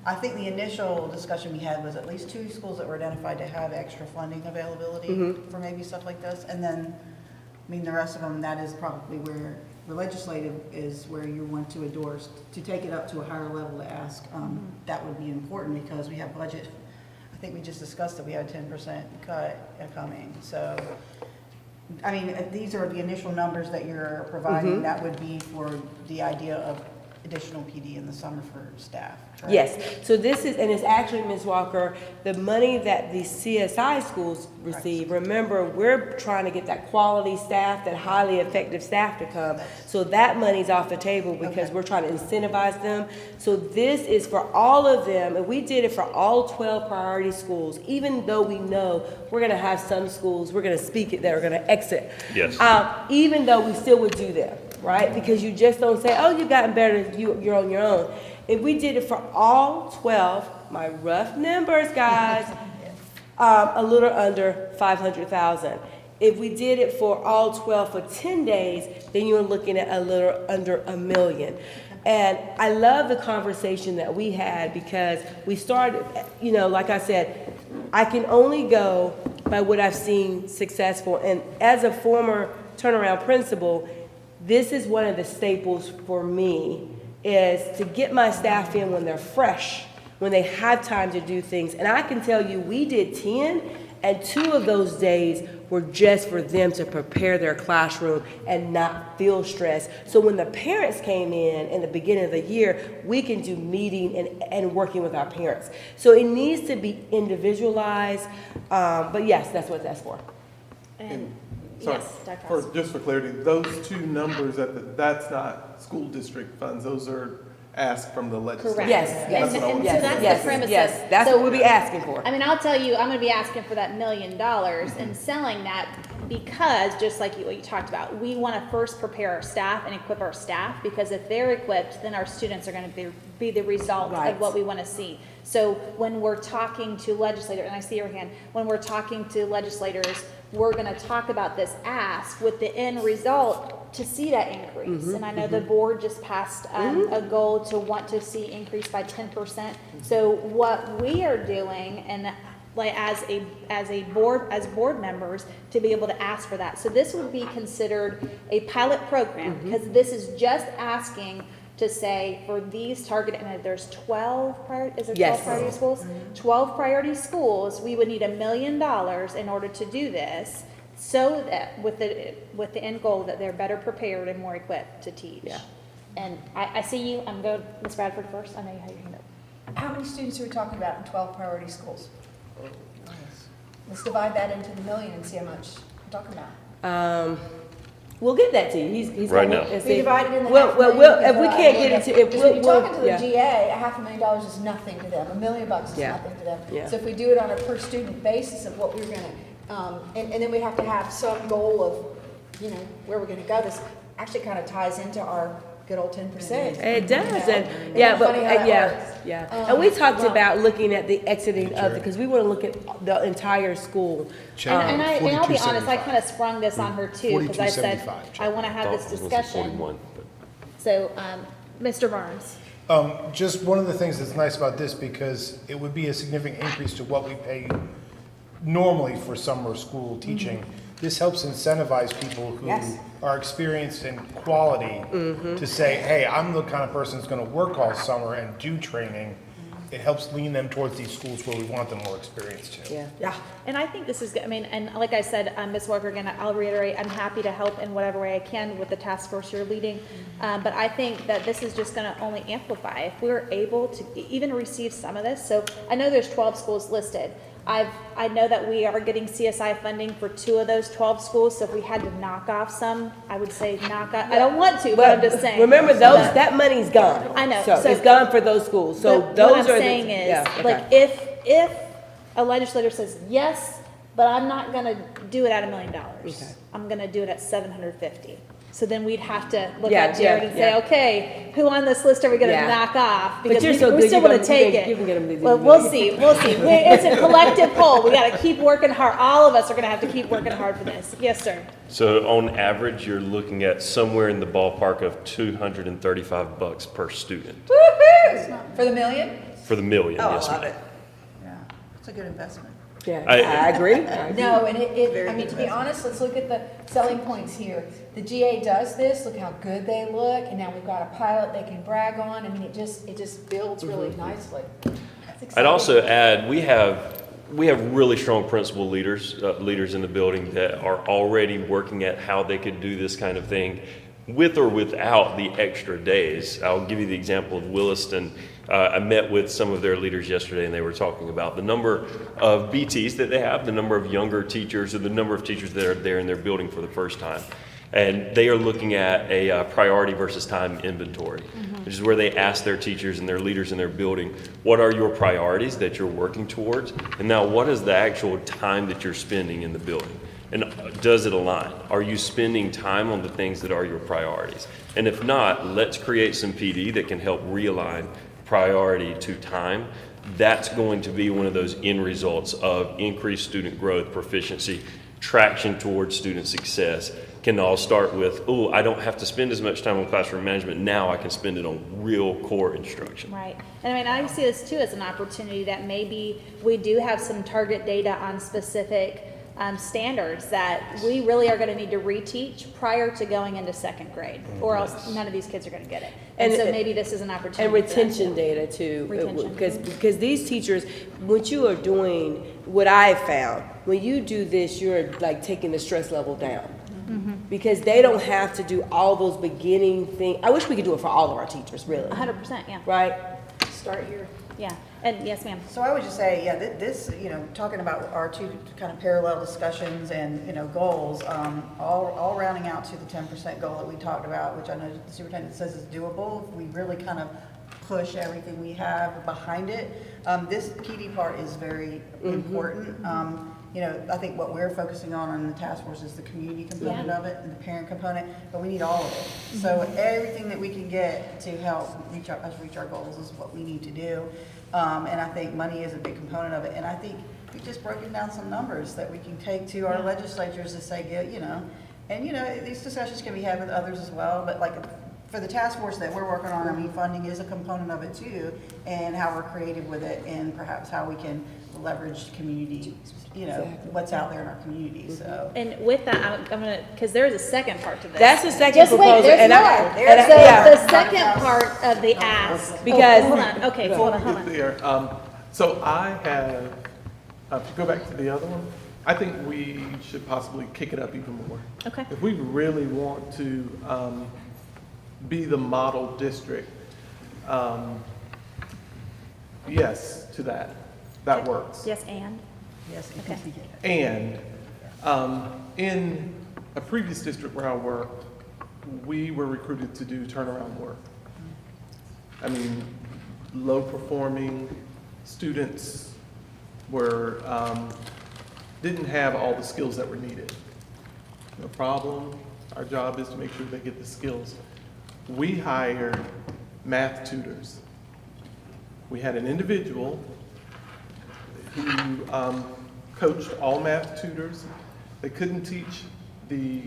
S3: I think the initial discussion we had was at least 2 schools that were identified to have extra funding availability for maybe stuff like this. And then, the rest of them, that is probably where the legislative is, where you want to endorse, to take it up to a higher level to ask. That would be important because we have budget. I think we just discussed that we had a 10% cut coming. So, these are the initial numbers that you're providing. That would be for the idea of additional PD in the summer for staff, correct?
S7: Yes, so this is, and it's actually, Ms. Walker, the money that the CSI schools receive. Remember, we're trying to get that quality staff, that highly effective staff to come. So that money's off the table because we're trying to incentivize them. So this is for all of them, and we did it for all 12 priority schools, even though we know we're gonna have some schools, we're gonna speak it, that are gonna exit.
S10: Yes.
S7: Even though we still would do them, right? Because you just don't say, oh, you've gotten better, you're on your own. If we did it for all 12, my rough numbers, guys, a little under 500,000. If we did it for all 12 for 10 days, then you're looking at a little under $1 million. And I love the conversation that we had because we started, like I said, I can only go by what I've seen successful. And as a former turnaround principal, this is one of the staples for me, is to get my staff in when they're fresh, when they have time to do things. And I can tell you, we did 10, and 2 of those days were just for them to prepare their classroom and not feel stressed. So when the parents came in the beginning of the year, we can do meeting and working with our parents. So it needs to be individualized, but yes, that's what that's for.
S1: And
S9: Sorry,
S1: yes, Dr.
S9: just for clarity, those 2 numbers, that's not school district funds, those are asked from the legislature.
S1: Correct.
S7: Yes,
S1: And-
S7: yes,
S1: and so
S7: yes,
S1: that's
S7: yes,
S1: the premise
S7: yes.
S1: of-
S7: That's
S1: so-
S7: what we'll be asking for.
S1: I'll tell you, I'm gonna be asking for that $1 million and selling that because, just like what you talked about, we wanna first prepare our staff and equip our staff, because if they're equipped, then our students are gonna be the result
S7: Right.
S1: of what we wanna see. So when we're talking to legislators, and I see your hand, when we're talking to legislators, we're gonna talk about this ask with the end result to see that increase. And I know the board just passed a goal to want to see increase by 10%. So what we are doing, and like as board members, to be able to ask for that. So this would be considered a pilot program, because this is just asking to say for these target, and there's 12 priority, is it 12
S7: Yes.
S1: priority schools? 12 priority schools, we would need $1 million in order to do this, so that with the end goal that they're better prepared and more equipped to teach.
S7: Yeah.
S1: And I see you, I'm going, Ms. Bradford first, I know you had your hand up.
S5: How many students are we talking about in 12 priority schools? Let's divide that into the million and see how much we're talking about.
S7: We'll get that to you. He's
S10: Right
S7: gonna-
S10: now.
S7: let's
S5: We
S7: see.
S5: divide it in the
S7: Well,
S5: half
S7: well,
S5: million.
S7: if we can't get it to, if
S5: Because when you're
S7: we'll,
S5: talking to the
S7: yeah.
S5: GA, $500,000 is nothing to them, $1 million is
S7: Yeah.
S5: nothing to them.
S7: Yeah.
S5: So if we do it on a per student basis of what we're gonna, and then we have to have some goal of, where we're gonna go. This actually kind of ties into our good old 10%.
S7: It does,
S5: You know?
S7: and,
S5: Isn't
S7: yeah,
S5: it
S7: but,
S5: funny how that
S7: yeah,
S5: works?
S7: yeah. And we talked
S5: wow.
S7: about looking at the exiting of, because we want to look at the entire school.
S1: And I'll be honest, I kind of sprung this on her too, because I said,
S11: 42.75,
S1: I want to have this
S10: Thought it was gonna say
S1: discussion.
S10: 41, but-
S1: So, Mr. Barnes.
S11: Just one of the things that's nice about this, because it would be a significant increase to what we pay normally for summer school teaching. This helps incentivize people who
S5: Yes.
S11: are experienced in quality to say, hey, I'm the kind of person that's gonna work all summer and do training. It helps lean them towards these schools where we want them more experienced too.
S7: Yeah.
S5: Yeah.
S1: And I think this is, good. I mean, and like I said, Ms. Walker, again, I'll reiterate, I'm happy to help in whatever way I can with the task force you're leading. But I think that this is just gonna only amplify. If we're able to even receive some of this, so I know there's 12 schools listed. I know that we are getting CSI funding for 2 of those 12 schools, so if we had to knock off some, I would say knock off, I don't want to, but I'm just saying.
S7: Remember, that money's gone.
S1: I know,
S7: So
S1: so-
S7: it's gone for those schools, so
S1: But
S7: those are.
S1: what I'm
S7: the-
S1: saying
S7: yeah,
S1: is,
S7: okay.
S1: like, if a legislator says, yes, but I'm not gonna do it at $1 million.
S7: Okay.
S1: I'm gonna do it at 750. So then we'd have to look
S7: Yeah,
S1: at Jared
S7: yeah,
S1: and say,
S7: yeah.
S1: okay, who on this list are we gonna
S7: Yeah.
S1: knock off?
S7: But
S1: Because
S7: you're
S1: we
S7: so good,
S1: still
S7: you
S1: wanna
S7: can-
S1: take
S7: you can get 'em
S1: it.
S7: these
S1: Well,
S7: in
S1: we'll
S7: the-
S1: see, we'll see. It's a collective whole. We gotta keep working hard. All of us are gonna have to keep working hard for this. Yes, sir.
S10: So on average, you're looking at somewhere in the ballpark of $235 per student
S3: For the million?
S10: for the million,
S3: Oh, I
S10: yes,
S3: love
S10: ma'am.
S3: it. Yeah, it's a good investment.
S7: Yeah,
S10: I-
S7: I agree. I agree.
S5: No, and I mean, to be honest, let's look at the selling points here. The GA does this, look how good they look, and now we've got a pilot they can brag on. I mean, it just builds really nicely. That's
S10: I'd
S5: exciting.
S10: also add, we have really strong principal leaders in the building that are already working at how they could do this kind of thing with or without the extra days. I'll give you the example of Williston. I met with some of their leaders yesterday, and they were talking about the number of BTs that they have, the number of younger teachers, or the number of teachers that are there in their building for the first time. And they are looking at a priority versus time inventory, which is where they ask their teachers and their leaders in their building, what are your priorities that you're working towards? And now, what is the actual time that you're spending in the building? And does it align? Are you spending time on the things that are your priorities? And if not, let's create some PD that can help realign priority to time. That's going to be one of those end results of increased student growth, proficiency, traction towards student success. Can all start with, oh, I don't have to spend as much time on classroom management. Now I can spend it on real core instruction.
S1: Right. And I mean, I see this too as an opportunity that maybe we do have some target data on specific standards that we really are going to need to reteach prior to going into second grade, or else none of these kids are going to get it. And so maybe this is an opportunity.
S7: And
S1: for that.
S7: retention data too.
S1: Retention.
S7: Because these teachers, what you are doing, what I found, when you do this, you're like taking the stress level down. Because they don't have to do all those beginning things. I wish we could do it for all of our teachers, really.
S1: 100%, yeah.
S7: Right?
S5: Start here.
S1: Yeah. And yes, ma'am.
S3: So I would just say, yeah, this, talking about our two kind of parallel discussions and, goals, all rounding out to the 10% goal that we talked about, which I know the superintendent says is doable, if we really kind of push everything we have behind it. This PD part is very important. I think what we're focusing on the task force is the community component of it and the parent component, but we need all of it. So everything that we can get to help us reach our goals is what we need to do. And I think money is a big component of it. And I think we just broken down some numbers that we can take to our legislatures to say, and these discussions can be had with others as well, but like for the task force that we're working on, I mean, funding is a component of it too, and how we're creative with it, and perhaps how we can leverage community, you know, what's out there in our community, so.
S1: And with that, I'm gonna, because there is a second part to this.
S7: That's the second
S5: Just wait,
S7: proposal.
S5: there's
S7: and I-
S5: more.
S7: and
S5: There's
S7: I-
S1: So
S7: yeah.
S1: the second part of the ask.
S7: Because-
S1: Hold on, okay, hold
S9: Before
S1: on,
S9: we
S1: hold
S9: get
S1: on.
S9: there, so I have, if you go back to the other one, I think we should possibly kick it up even more.
S1: Okay.
S9: If we really want to be the model district, yes to that. That works.
S1: Yes, and?
S3: Yes.
S1: Okay.
S9: And in a previous district where I worked, we were recruited to do turnaround work. I mean, low-performing students were, didn't have all the skills that were needed. No problem. Our job is to make sure they get the skills. We hired math tutors. We had an individual who coached all math tutors. They couldn't teach the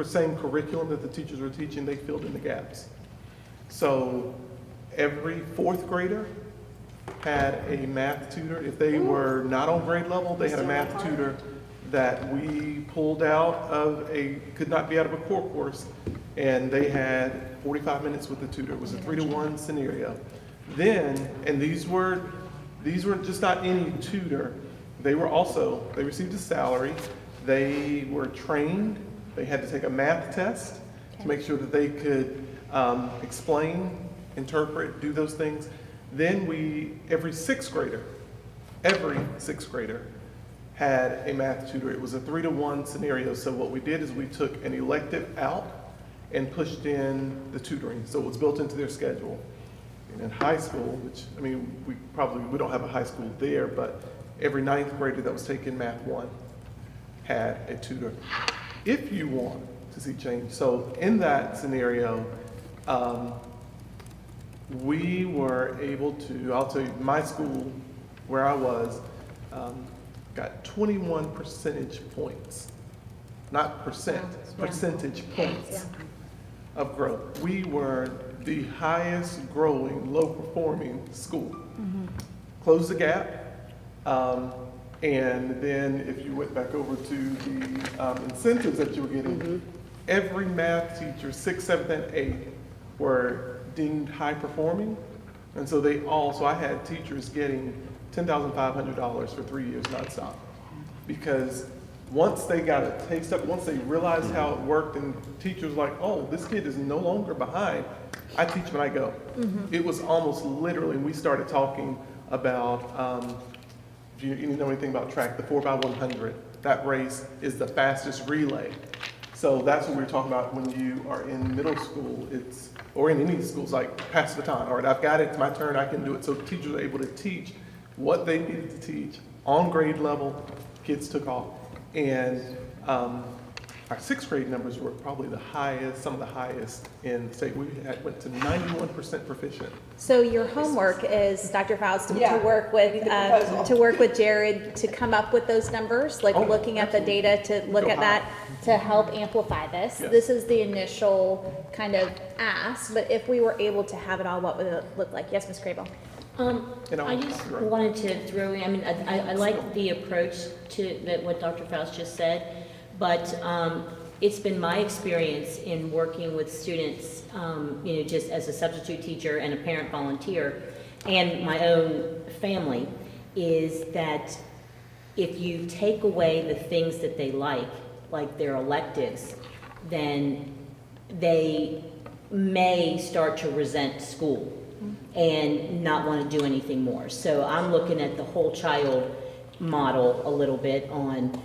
S9: same curriculum that the teachers were teaching. They filled in the gaps. So every fourth grader had a math tutor. If they were not on grade level, they had a math tutor that we pulled out of could not be out of a core course, and they had 45 minutes with the tutor. It was a 3-to-1 scenario. Then, and these were just not any tutor. They received a salary. They were trained. They had to take a math test to make sure that they could explain, interpret, do those things. Then every sixth grader had a math tutor. It was a 3-to-1 scenario. So what we did is we took an elective out and pushed in the tutoring. So it was built into their schedule. And in high school, which, I mean, we don't have a high school there, but every 9th grader that was taking Math 1 had a tutor. If you want to see change, so in that scenario, we were able to, I'll tell you, my school, where I was, got 21 percentage points. Not percent, percentage points of growth. We were the highest growing, low performing school. Closed the gap. And then if you went back over to the incentives that you were getting, every math teacher, 6th, 7th, and 8th were deemed high performing. And so so I had teachers getting $10,500 for 3 years nonstop. Because once they got a taste of it, once they realized how it worked, and teachers were like, oh, this kid is no longer behind, I teach when I go. It was almost literally, and we started talking about, if you know anything about track, the 4x100, that race is the fastest relay. So that's what we were talking about when you are in middle school, or in any schools, like pass the baton. All right, I've got it, it's my turn, I can do it. So teachers are able to teach what they needed to teach on grade level. Kids took off. And our 6th grade numbers were probably the highest, some of the highest in the state. We went to 91% proficient.
S1: So your homework is, Dr. Faust, to
S5: Yeah.
S1: work with Jared to come up with those numbers, like
S9: Oh,
S1: looking at the data, to look
S9: Go
S1: at that, to help amplify this.
S9: Yes.
S1: This is the initial kind of ask, but if we were able to have it all, what would it look like? Yes, Ms. Crable?
S9: And
S12: I just wanted to throw in, I mean, I like the approach to that what Dr. Faust just said, but it's been my experience in working with students, you know, just as a substitute teacher and a parent volunteer, and my own family, is that if you take away the things that they like their electives, then they may start to resent school and not want to do anything more. So I'm looking at the whole child model a little bit on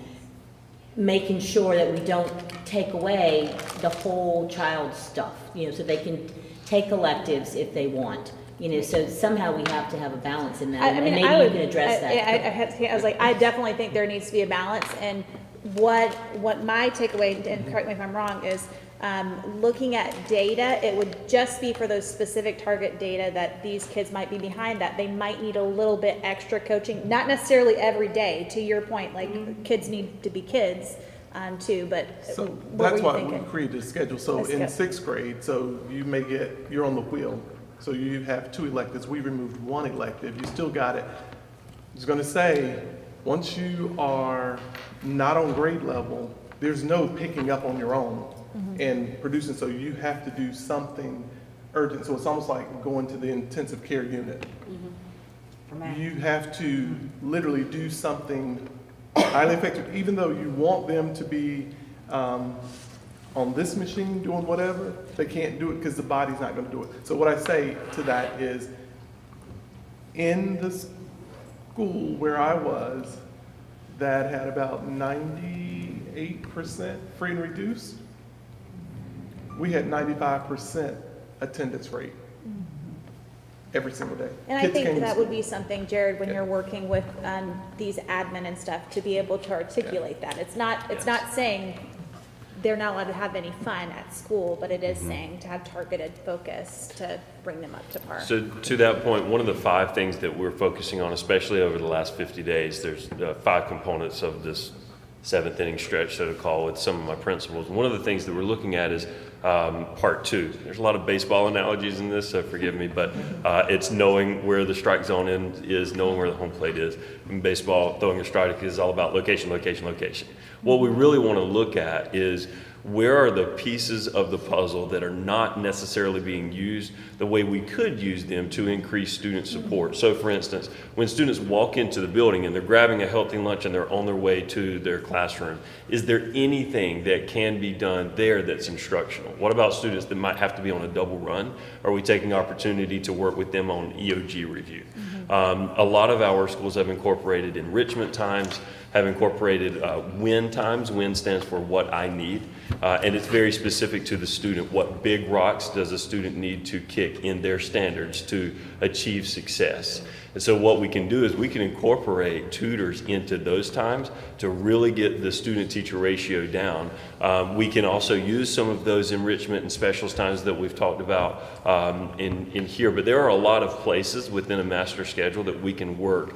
S12: making sure that we don't take away the whole child stuff, you know, so they can take electives if they want. You know, so somehow we have to have a balance in that, and maybe you can address that.
S1: I was like, I definitely think there needs to be a balance, and what my takeaway, and correct me if I'm wrong, is looking at data, it would just be for those specific target data that these kids might be behind, that they might need a little bit extra coaching, not necessarily every day, to your point, like kids need to be kids, too, but
S9: So
S1: what were
S9: that's
S1: you
S9: why we
S1: thinking?
S9: created a schedule. So
S1: Let's
S9: in
S1: go.
S9: 6th grade, so you're on the wheel. So you have 2 electives. We removed 1 elective. You still got it. I was gonna say, once you are not on grade level, there's no picking up on your own and producing. So you have to do something urgent. So it's almost like going to the intensive care unit. You have to literally do something highly effective, even though you want them to be on this machine doing whatever, they can't do it because the body's not going to do it. So what I say to that is, in the school where I was, that had about 98% free and reduced, we had 95% attendance rate every single day.
S1: And I
S9: Kids
S1: think
S9: came to
S1: that
S9: school.
S1: would be something, Jared, when you're working with these admin and stuff, to be able to articulate that. It's not saying they're not allowed to have any fun at school, but it is saying to have targeted focus to bring them up to par.
S10: So to that point, one of the 5 things that we're focusing on, especially over the last 50 days, there's 5 components of this 7th inning stretch, so to call, with some of my principals. One of the things that we're looking at is part 2. There's a lot of baseball analogies in this, so forgive me, but it's knowing where the strike zone is, knowing where the home plate is. In baseball, throwing a strike is all about location, location, location. What we really want to look at is where are the pieces of the puzzle that are not necessarily being used the way we could use them to increase student support. So for instance, when students walk into the building and they're grabbing a healthy lunch and they're on their way to their classroom, is there anything that can be done there that's instructional? What about students that might have to be on a double run? Are we taking opportunity to work with them on EOG review? A lot of our schools have incorporated enrichment times, have incorporated win times. Win stands for what I need. And it's very specific to the student. What big rocks does a student need to kick in their standards to achieve success? And so what we can do is we can incorporate tutors into those times to really get the student-teacher ratio down. We can also use some of those enrichment and specials times that we've talked about in here, but there are a lot of places within a master schedule that we can work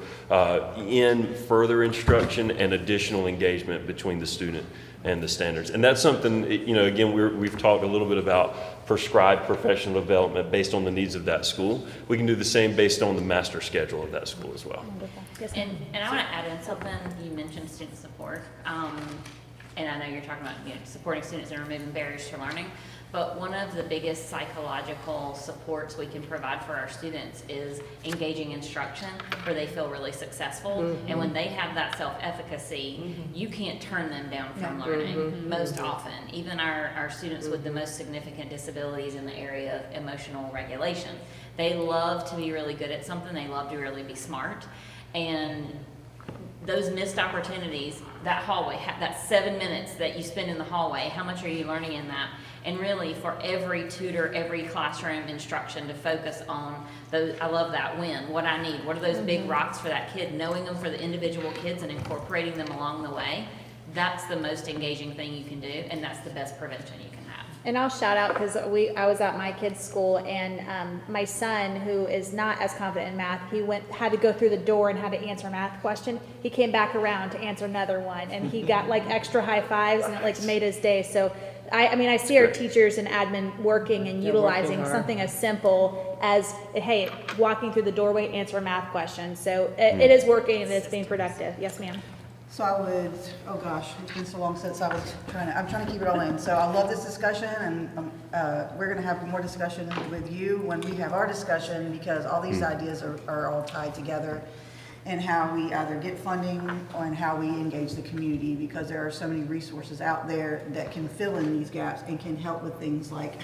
S10: in further instruction and additional engagement between the student and the standards. And that's something, again, we've talked a little bit about prescribed professional development based on the needs of that school. We can do the same based on the master schedule of that school as well.
S1: Wonderful. Yes, ma'am.
S13: And I want to add in something. You mentioned student support. And I know you're talking about supporting students and removing barriers to learning. But one of the biggest psychological supports we can provide for our students is engaging instruction where they feel really successful. And when they have that self-efficacy, you can't turn them down from learning most often. Even our students with the most significant disabilities in the area of emotional regulation, they love to be really good at something. They love to really be smart. And those missed opportunities, that hallway, that 7 minutes that you spend in the hallway, how much are you learning in that? And really, for every tutor, every classroom instruction to focus on those, I love that win, what I need, what are those big rocks for that kid, knowing them for the individual kids and incorporating them along the way, that's the most engaging thing you can do, and that's the best prevention you can have.
S1: And I'll shout out, because I was at my kid's school, and my son, who is not as confident in math, he had to go through the door and had to answer a math question. He came back around to answer another one, and he got like extra high fives, and it made his day. So I see our teachers and admin working and utilizing something as simple as, hey, walking through the doorway, answer a math question. So it is working and it's being productive. Yes, ma'am.
S3: So I would, oh gosh, it's been so long since I'm trying to keep it all in. So I love this discussion, and we're gonna have more discussion with you when we have our discussion, because all these ideas are all tied together, and how we either get funding and how we engage the community, because there are so many resources out there that can fill in these gaps and can help with things like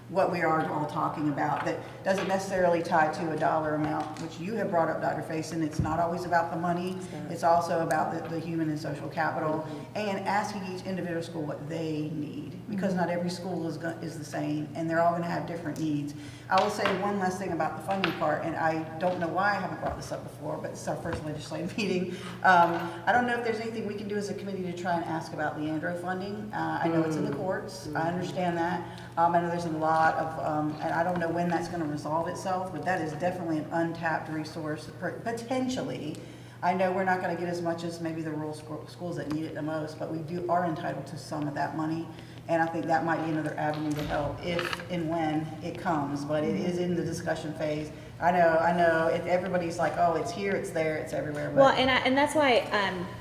S3: what we are all talking about that doesn't necessarily tie to a dollar amount, which you have brought up, Dr. Faison. It's not always about the money. It's also about the human and social capital, and asking each individual school what they need, because not every school is the same, and they're all going to have different needs. I will say one last thing about the funding part, and I don't know why I haven't brought this up before, but this is our first legislative meeting. I don't know if there's anything we can do as a committee to try and ask about Leandro funding. I know it's in the courts. I understand that. I know there's a lot of, and I don't know when that's going to resolve itself, but that is definitely an untapped resource, potentially, I know we're not gonna get as much as maybe the rural schools that need it the most, but we are entitled to some of that money. And I think that might be another avenue to help if and when it comes, but it is in the discussion phase. I know, if everybody's like, oh, it's here, it's there, it's everywhere, but.
S1: Well, and that's why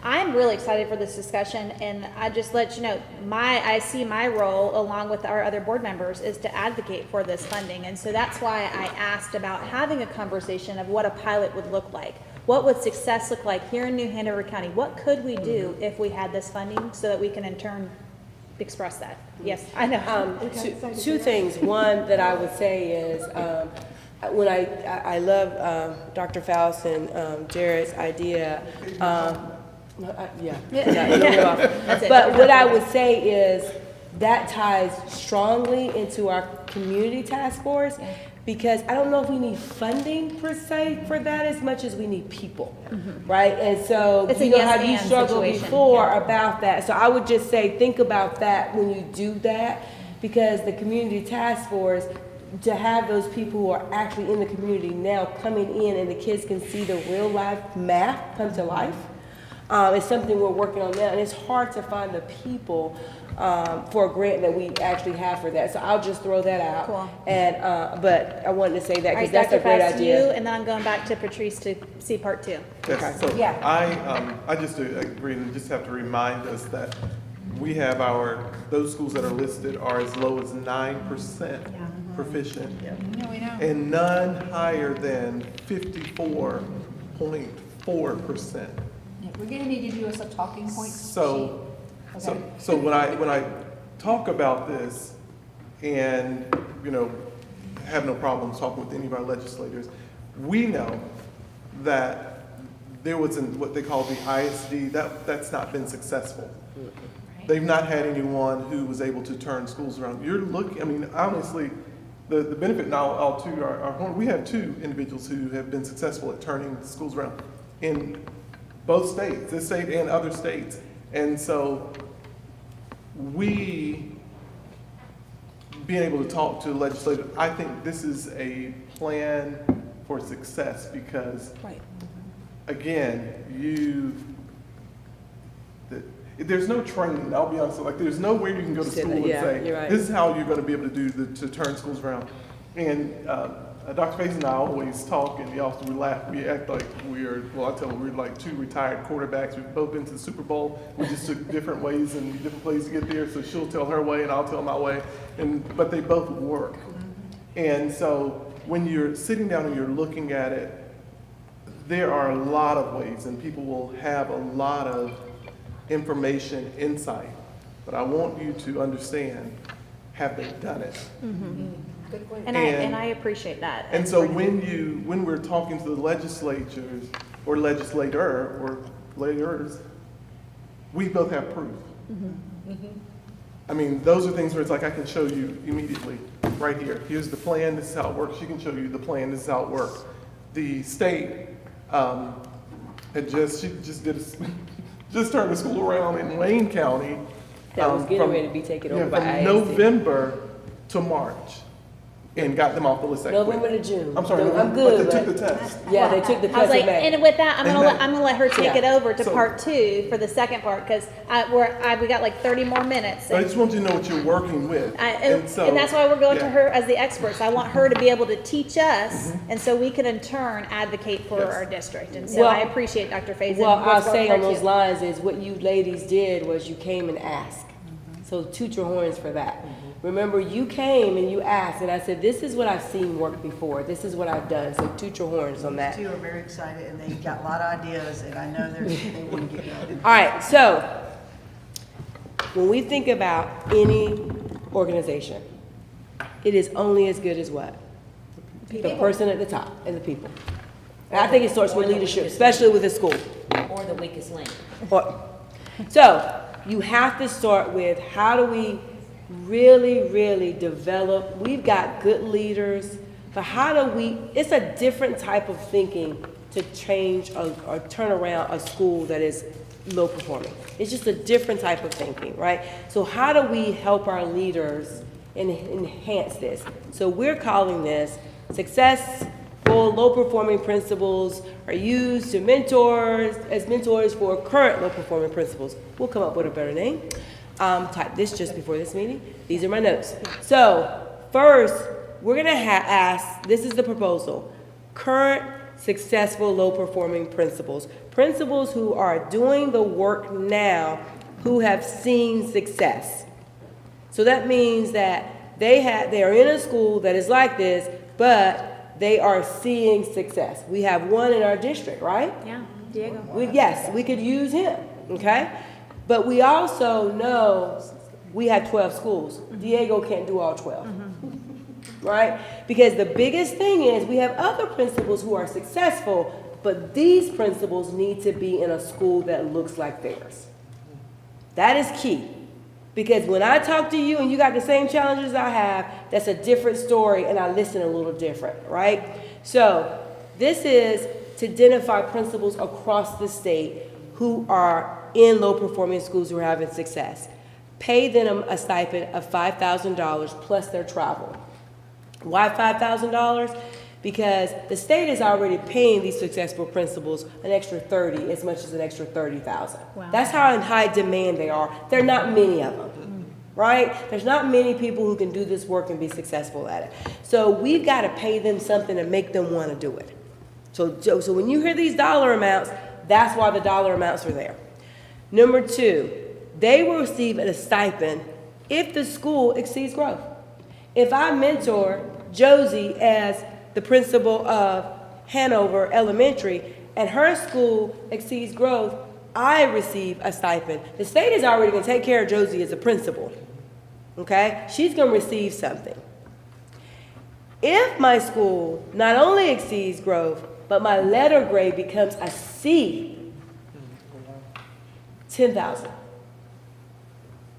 S1: I'm really excited for this discussion, and I just let you know, I see my role, along with our other board members, is to advocate for this funding. And so that's why I asked about having a conversation of what a pilot would look like. What would success look like here in New Hanover County? What could we do if we had this funding so that we can in turn express that? Yes, I know.
S7: Two things. One that I would say is, when I love Dr. Faust and Jared's idea. But what I would say is that ties strongly into our community task force, because I don't know if we need funding per se for that as much as we need people, right? And so,
S1: It's a
S7: you know,
S1: yes
S7: have you
S1: and
S7: struggled
S1: situation,
S7: before
S1: yeah.
S7: about that? So I would just say, think about that when you do that, because the community task force, to have those people who are actually in the community now coming in and the kids can see the real life math come to life, is something we're working on now. And it's hard to find the people for a grant that we actually have for that. So I'll just throw that out.
S1: Cool.
S7: And, but I wanted to say that
S1: All right,
S7: because that's
S1: Dr.
S7: a great
S1: Faust, you,
S7: idea.
S1: and then I'm going back to Patrice to see part two.
S9: Yes, so I just agree and just have to remind us that we have those schools that are listed are as low as 9% proficient.
S4: No, we know.
S9: And none higher than 54.4%.
S4: We're gonna need to do us a talking point.
S9: So,
S4: sheet. Okay.
S9: so when I talk about this and, you know, have no problems talking with any of our legislators, we know that there was what they call the ISD, that's not been successful. They've not had anyone who was able to turn schools around. You're looking, I mean, honestly, the benefit now, I'll to our horn, we have 2 individuals who have been successful at turning schools around in both states, this state and other states. And so being able to talk to legislators, I think this is a plan for success because, again, there's no training, I'll be honest, like there's nowhere you can go to school and say,
S7: you're right.
S9: this is how you're gonna be able to to turn schools around. And Dr. Faison and I always talk, and we laugh, we act like I tell them we're like 2 retired quarterbacks. We've both been to the Super Bowl. We just took different ways and different places to get there. So she'll tell her way and I'll tell my way. But they both work. And so when you're sitting down and you're looking at it, there are a lot of ways and people will have a lot of information, insight. But I want you to understand, have they done it?
S5: Good point.
S1: And I appreciate that.
S9: And so when we're talking to the legislatures or legislator or layers, we both have proof. I mean, those are things where it's like I can show you immediately, right here. Here's the plan, this is how it works. She can show you the plan, this is how it works. The state just turned the school around in Wayne County.
S7: That was getting ready to be taken over by
S9: from
S7: ISD.
S9: November to March. And got them off the list that quick.
S7: November to June.
S9: I'm sorry,
S7: I'm good.
S9: but they took the test.
S7: Yeah, they took the
S1: I was
S7: test in
S1: like,
S7: May.
S1: and with that, I'm
S9: In
S1: gonna
S9: May.
S1: let her take
S7: Yeah.
S1: it over to
S9: So-
S1: part 2 for the second part, because we got like 30 more minutes.
S9: But I just want you to know what you're working with.
S1: And
S9: so-
S1: that's why we're going to
S9: yeah.
S1: her as the experts. I want her to be able to teach us, and so we can in turn advocate for
S9: Yes.
S1: our district. And so
S7: Well-
S1: I appreciate Dr. Faison.
S7: Well, I'll
S1: What's
S7: say
S1: going
S7: on those
S1: too.
S7: lines is what you ladies did was you came and asked. So toot your horns for that. Remember, you came and you asked, and I said, this is what I've seen work before. This is what I've done. So toot your horns on that.
S3: 2 are very excited and they've got a lot of ideas and I know they want to get going.
S7: All right, so when we think about any organization, it is only as good as what? The person at the top and the people. And I think it starts with leadership, especially with a school.
S12: Or the weakest link.
S7: So you have to start with how do we really develop, we've got good leaders, but how do we, it's a different type of thinking to change or turn around a school that is low performing. It's just a different type of thinking, right? So how do we help our leaders and enhance this? So we're calling this successful example, low-performing principals are used to as mentors for current low-performing principals. We'll come up with a better name. Type this just before this meeting. These are my notes. So first, we're gonna ask, this is the proposal, current successful low-performing principals. Principals who are doing the work now, who have seen success. So that means that they are in a school that is like this, but they are seeing success. We have one in our district, right?
S1: Yeah, Diego.
S7: Yes, we could use him, okay? But we also know we have 12 schools. Diego can't do all 12, right? Because the biggest thing is we have other principals who are successful, but these principals need to be in a school that looks like theirs. That is key. Because when I talk to you and you got the same challenges I have, that's a different story and I listen a little different, right? So this is to identify principals across the state who are in low-performing schools who are having success. Pay them a stipend of $5,000 plus their travel. Why $5,000? Because the state is already paying these successful principals an extra $30,000, as much as an extra $30,000.
S1: Wow.
S7: That's how in high demand they are. There are not many of them, right? There's not many people who can do this work and be successful at it. So we've got to pay them something and make them want to do it. So when you hear these dollar amounts, that's why the dollar amounts are there. Number two, they will receive a stipend if the school exceeds growth. If I mentor Josie as the principal of Hanover Elementary, and her school exceeds growth, I receive a stipend. The state is already going to take care of Josie as a principal, okay? She's going to receive something. If my school not only exceeds growth, but my letter grade becomes a C, $10,000.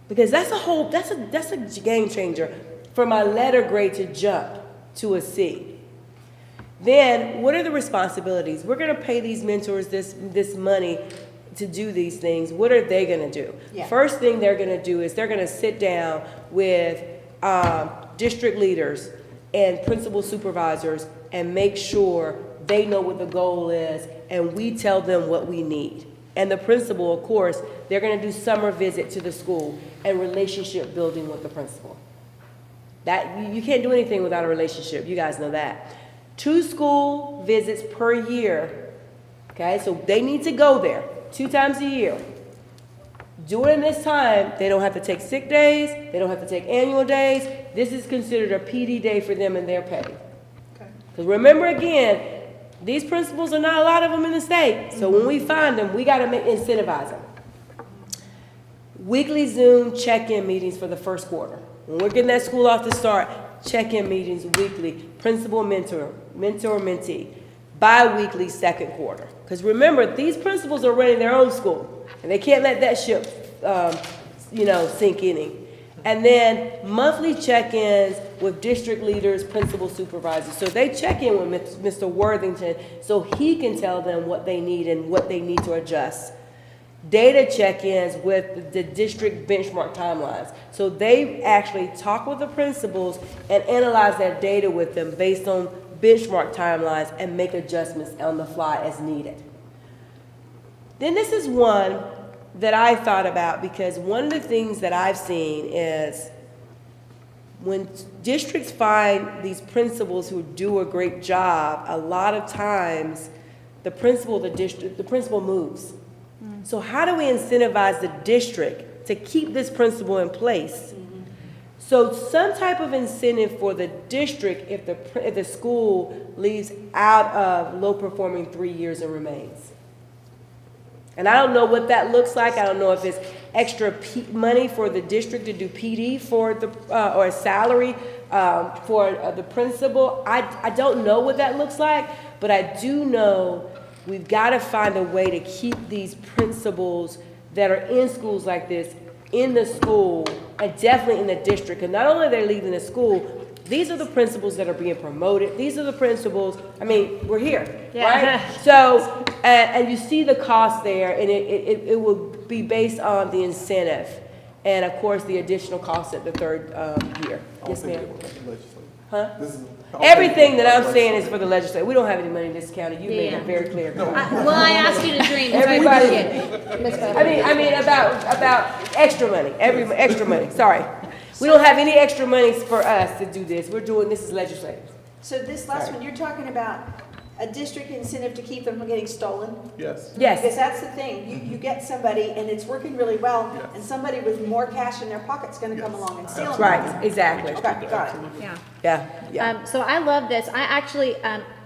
S7: Because that's a game changer for my letter grade to jump to a C. Then, what are the responsibilities? We're going to pay these mentors this money to do these things. What are they going to do?
S3: Yeah.
S7: First thing they're going to do is they're going to sit down with district leaders and principal supervisors and make sure they know what the goal is, and we tell them what we need. And the principal, of course, they're going to do summer visit to the school and relationship building with the principal. That you can't do anything without a relationship. You guys know that. 2 school visits per year, okay? So they need to go there 2 times a year. During this time, they don't have to take sick days. They don't have to take annual days. This is considered a PD day for them and their pay. Because remember again, these principals are not a lot of them in the state. So when we find them, we got to incentivize them. Weekly Zoom check-in meetings for the first quarter. When we're getting that school off the start, check-in meetings weekly, principal mentor-mentee, bi-weekly second quarter. Because remember, these principals are running their own school, and they can't let that ship, sink in. And then monthly check-ins with district leaders, principal supervisors. So they check in with Mr. Worthington so he can tell them what they need and what they need to adjust. Data check-ins with the district benchmark timelines. So they actually talk with the principals and analyze that data with them based on benchmark timelines and make adjustments on the fly as needed. Then this is one that I thought about, because one of the things that I've seen is when districts find these principals who do a great job, a lot of times the principal moves. So how do we incentivize the district to keep this principal in place? So some type of incentive for the district if the school leaves out of low-performing 3 years and remains. And I don't know what that looks like. I don't know if it's extra money for the district to do PD for or a salary for the principal. I don't know what that looks like, but I do know we've got to find a way to keep these principals that are in schools like this in the school and definitely in the district. And not only are they leaving the school, these are the principals that are being promoted. These are the principals, we're here, right? So, and you see the cost there, and it will be based on the incentive. And of course, the additional cost at the third year. Yes, ma'am.
S9: Huh?
S7: Everything that I'm saying is for the legislature. We don't have any money in this county. You made
S8: Yeah.
S7: it very clear.
S8: Well, I asked you to dream. so I
S7: Everybody-
S8: appreciate it.
S7: I mean about extra money, extra money, sorry. We don't have any extra monies for us to do this. This is legislative.
S5: So this last one, you're talking about a district incentive to keep them from getting stolen?
S9: Yes.
S7: Yes.
S5: Because that's the thing, you get somebody and it's working really well,
S9: Yes.
S5: and somebody with more cash in their pocket's gonna come along and steal it.
S7: Right, exactly.
S5: Okay, got it.
S1: Yeah.
S7: Yeah.
S1: So I love this. I actually,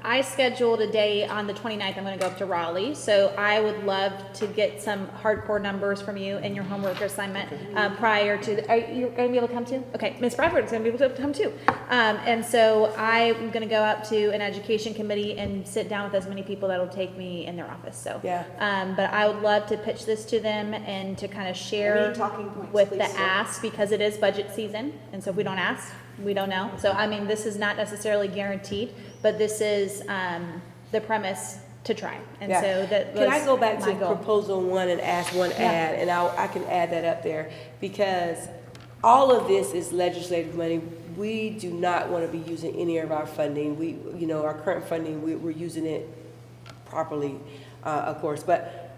S1: I scheduled a day on the 29th. I'm going to go up to Raleigh. So I would love to get some hardcore numbers from you in your homework assignment prior to, are you going to be able to come too? Okay, Ms. Bradford is going to be able to come too. And so I'm going to go out to an education committee and sit down with as many people that'll take me in their office. So,
S7: Yeah.
S1: but I would love to pitch this to them and to kind of share
S5: Any talking points,
S1: with
S5: please,
S1: the
S5: sir?
S1: ask, because it is budget season. And so if we don't ask, we don't know. So, I mean, this is not necessarily guaranteed, but this is the premise to try. And
S7: Yeah.
S1: so that was
S7: Can I go back to
S1: my goal.
S7: proposal one and ask one
S1: Yeah.
S7: add, and I can add that up there, because all of this is legislative money. We do not want to be using any of our funding. Our current funding, we're using it properly, of course, but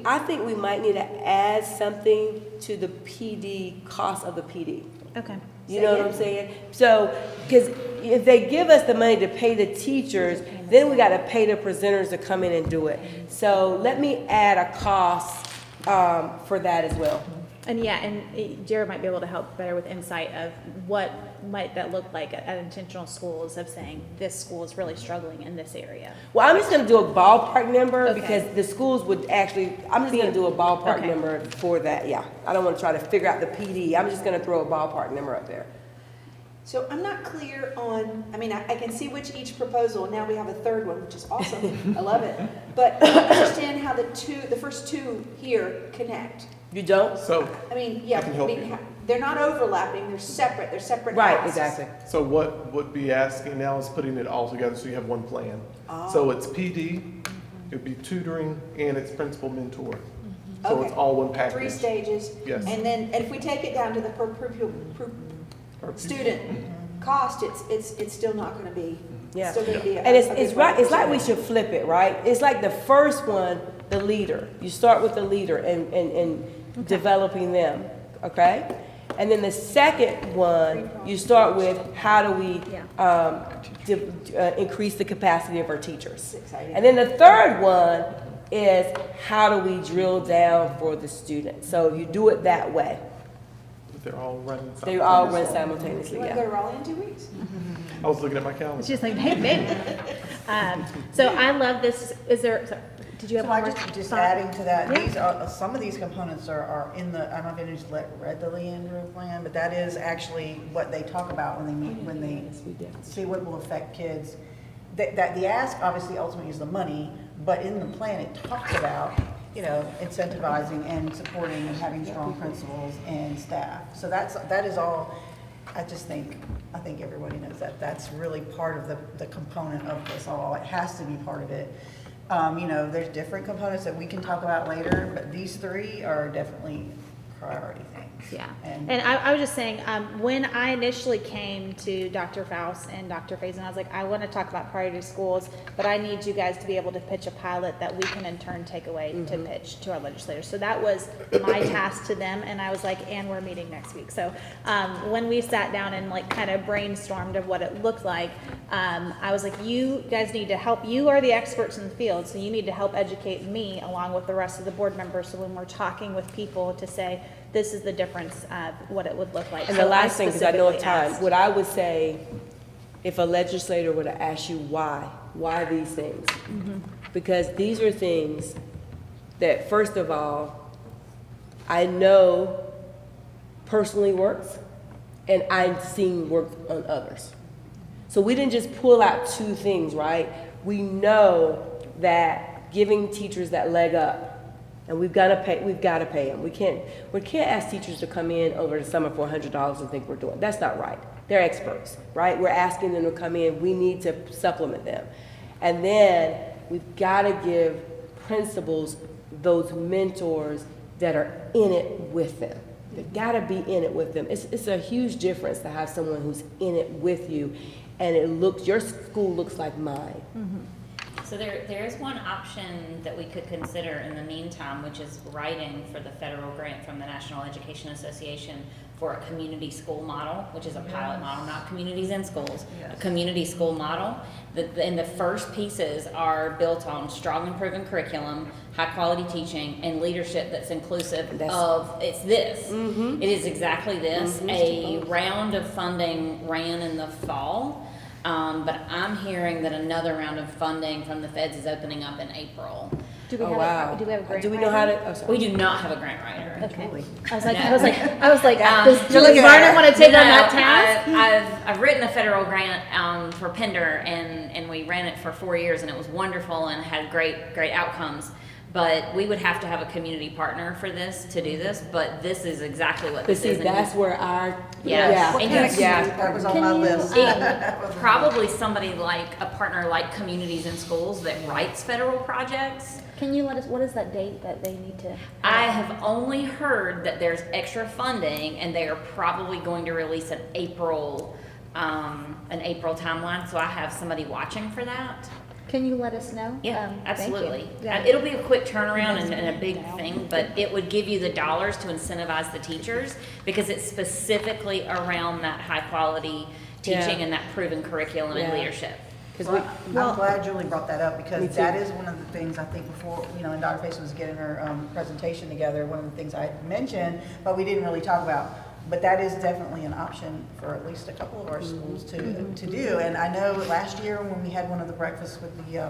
S7: I think we might need to add something to the PD, cost of the PD.
S1: Okay.
S7: You know what I'm saying? So, because if they give us the money to pay the teachers, then we got to pay the presenters to come in and do it. So let me add a cost for that as well.
S1: And yeah, and Jared might be able to help better with insight of what might that look like at intentional schools of saying this school is really struggling in this area.
S7: Well, I'm just going to do a ballpark number
S1: Okay.
S7: because the schools would actually, I'm just going to do a ballpark
S1: Okay.
S7: number for that, yeah. I don't want to try to figure out the PD. I'm just going to throw a ballpark number up there.
S5: So I'm not clear on, I mean, I can see which each proposal, now we have a third one, which is awesome, I love it. But I don't understand how the first two here connect.
S7: You don't?
S9: So,
S5: I mean, yeah,
S9: I can help
S5: I mean,
S9: you.
S5: they're not overlapping, they're separate
S7: Right,
S5: asks.
S7: exactly.
S9: so what would be asking now is putting it all together so you have one plan. So it's PD, it'd be tutoring, and it's principal mentor. So it's
S5: Okay.
S9: all one package.
S5: 3 stages.
S9: Yes.
S5: And then, and if we take it down to the per student cost, it's still not gonna be, it's
S7: Yeah.
S5: still gonna be.
S7: And it's right, it's like we should flip it, right? It's like the first one, the leader. You start with the leader and developing them, okay? And then the second one, you start with how do we increase the capacity of our teachers?
S5: Exciting.
S7: And then the third one is how do we drill down for the student? So you do it that way.
S9: They're all running.
S7: They all run simultaneously,
S5: You wanna go
S7: yeah.
S5: to Raleigh in 2 weeks?
S9: I was looking at my calendar.
S1: She's like, hey, baby. So I love this. Is there, sorry, did you have
S3: So
S1: one
S3: I
S1: more?
S3: just
S1: thought?
S3: adding to that,
S1: Yeah.
S3: these are, some of these components are in the, I don't know if anybody's read the Leandro plan, but that is actually what they talk about when they meet, when they see what will affect kids. That the ask obviously ultimately is the money, but in the plan, it talks about, incentivizing and supporting and having strong principals and staff. So that is all, I think everybody knows that, that's really part of the component of this all, it has to be part of it. There's different components that we can talk about later, but these 3 are definitely priority things.
S1: Yeah,
S3: And-
S1: and I was just saying, when I initially came to Dr. Faust and Dr. Faison, I was like, I want to talk about priority schools, but I need you guys to be able to pitch a pilot that we can in turn take away to pitch to our legislators. So that was my task to them, and I was like, and we're meeting next week. So when we sat down and like kind of brainstormed of what it looked like, I was like, you guys need to help, you are the experts in the field, so you need to help educate me along with the rest of the board members, so when we're talking with people to say, this is the difference of what it would look like.
S7: And
S1: So
S7: the last thing, because I know of
S1: specifically
S7: time,
S1: asked-
S7: what I would say, if a legislator were to ask you why these things? Because these are things that, first of all, I know personally works, and I've seen work on others. So we didn't just pull out 2 things, right? We know that giving teachers that leg up, and we've got to pay them. We can't ask teachers to come in over the summer for $100 and think we're doing. That's not right. They're experts, right? We're asking them to come in. We need to supplement them. And then we've got to give principals those mentors that are in it with them. They've got to be in it with them. It's a huge difference to have someone who's in it with you and it looks, your school looks like mine.
S13: So there is one option that we could consider in the meantime, which is writing for the federal grant from the National Education Association for a community school model, which is a pilot model, not communities in schools, a community school model. And the first pieces are built on strong and proven curriculum, high quality teaching, and leadership that's inclusive of, it's this. It is exactly this. A round of funding ran in the fall. But I'm hearing that another round of funding from the feds is opening up in April.
S1: Do we
S7: Oh,
S1: have
S7: wow.
S1: do we have a grant
S7: Do we know how
S1: writer?
S7: to, oh, sorry.
S13: We do not have a grant writer.
S1: Okay.
S3: Really?
S1: I was like,
S13: No.
S1: I was like, does
S3: you're looking
S1: Julie
S3: at
S1: Varner
S3: her.
S1: want to take on that task?
S13: I've written a federal grant for Pender, and we ran it for 4 years, and it was wonderful and had great outcomes. But we would have to have a community partner for this to do this. But this is exactly what
S7: But
S13: this
S7: see,
S13: is. and
S7: that's where our,
S13: Yeah.
S3: What
S13: And
S3: kind of
S13: you-
S3: community? That was on my list.
S13: Probably somebody like a partner like Communities in Schools that writes federal projects.
S1: Can you let us, what is that date that they need to?
S13: I have only heard that there's extra funding, and they are probably going to release an April timeline, so I have somebody watching for that.
S1: Can you let us know?
S13: Yeah,
S1: Thank you.
S13: absolutely.
S1: Yeah.
S13: It'll be a quick turnaround and a big thing, but it would give you the dollars to incentivize the teachers, because it's specifically around that high-quality teaching
S7: Yeah.
S13: and that proven curriculum and
S7: Yeah.
S13: leadership.
S3: Well, I'm glad Julie brought that up,
S7: Me
S3: because
S7: too.
S3: that is one of the things I think before, and Dr. Pace was getting her presentation together, one of the things I had mentioned, but we didn't really talk about. But that is definitely an option for at least a couple of our schools to do. And I know last year when we had one of the breakfasts with the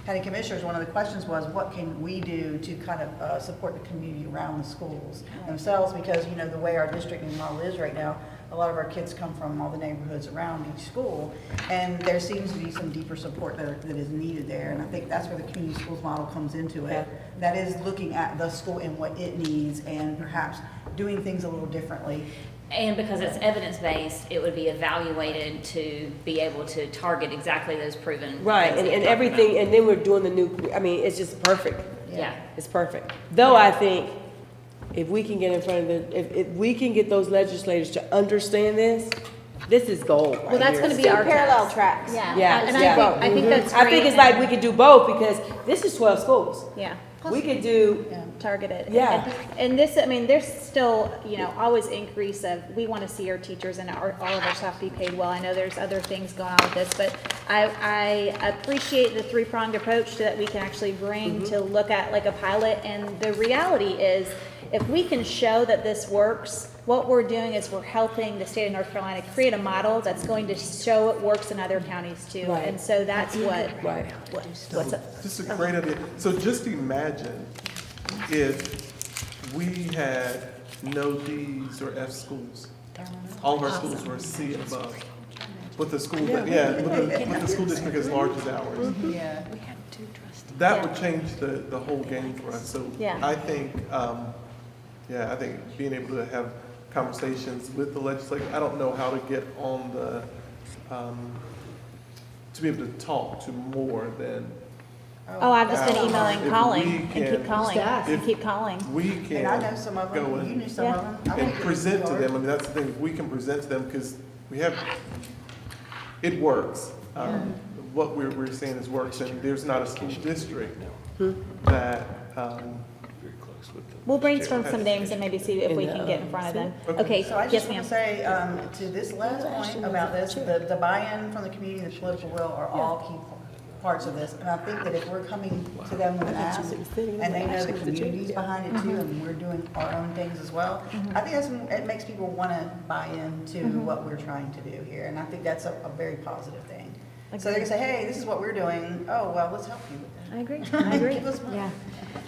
S3: county commissioners, one of the questions was, what can we do to kind of support the community around the schools themselves? Because, the way our district model is right now, a lot of our kids come from all the neighborhoods around each school, and there seems to be some deeper support that is needed there. And I think that's where the community schools model comes into it. That is looking at the school and what it needs, and perhaps doing things a little differently.
S13: And because it's evidence-based, it would be evaluated to be able to target exactly those proven.
S7: right,
S13: things that
S7: and
S13: you're talking
S7: everything,
S13: about.
S7: and then we're doing the new, it's just perfect.
S13: Yeah.
S7: It's perfect. Though I think if we can get in front of if we can get those legislators to understand this is gold right
S1: Well, that's
S7: here.
S1: going to be our
S5: Parallel
S1: task.
S5: tracks.
S1: Yeah.
S7: Yeah,
S1: And
S7: yeah.
S1: I think that's
S7: I think
S1: great.
S7: it's like we could do both, because this is 12 schools.
S1: Yeah.
S7: We could do,
S1: Targeted.
S7: Yeah.
S1: And this, there's still, always increase of, we want to see our teachers and all of our staff be paid well. I know there's other things going on with this, but I appreciate the three-pronged approach that we can actually bring to look at like a pilot. And the reality is, if we can show that this works, what we're doing is we're helping the state of North Carolina create a model that's going to show it works in other counties too.
S7: Right.
S1: And so that's what,
S7: right.
S1: what's up.
S9: Just a great idea. So just imagine if we had no D's or F schools. All of our schools were C and above. With the school, with the school district as large as ours.
S3: Yeah.
S9: That would change the whole game for us. So
S1: Yeah.
S9: I think, I think being able to have conversations with the legislature, I don't know how to get on the, to be able to talk to more than
S1: Oh, I've just been
S9: If
S1: emailing,
S9: we
S1: calling, and
S9: can-
S1: keep calling, and keep calling.
S9: we
S3: And I know
S9: can
S3: some of
S9: go
S3: them, you
S9: and,
S3: knew some of them. I
S9: and
S3: went through
S9: present to
S3: PR.
S9: them. I mean, that's the thing, we can present to them because we have, it works. What we're saying is works, and there's not a school district that,
S1: We'll brainstorm some names and maybe see if we can get in front of them. Okay,
S3: So I
S1: yes,
S3: just want
S1: ma'am.
S3: to say, to this last point about this, the buy-in from the community, the political will are all key parts of this. And I think that if we're coming to them with an ask, and they know the community's behind it too, and we're doing our own things as well, I think it makes people want to buy into what we're trying to do here. And I think that's a very positive thing. So they can say, hey, this is what we're doing. Oh, well, let's help you with that.
S1: I agree, I agree,
S3: Give us money.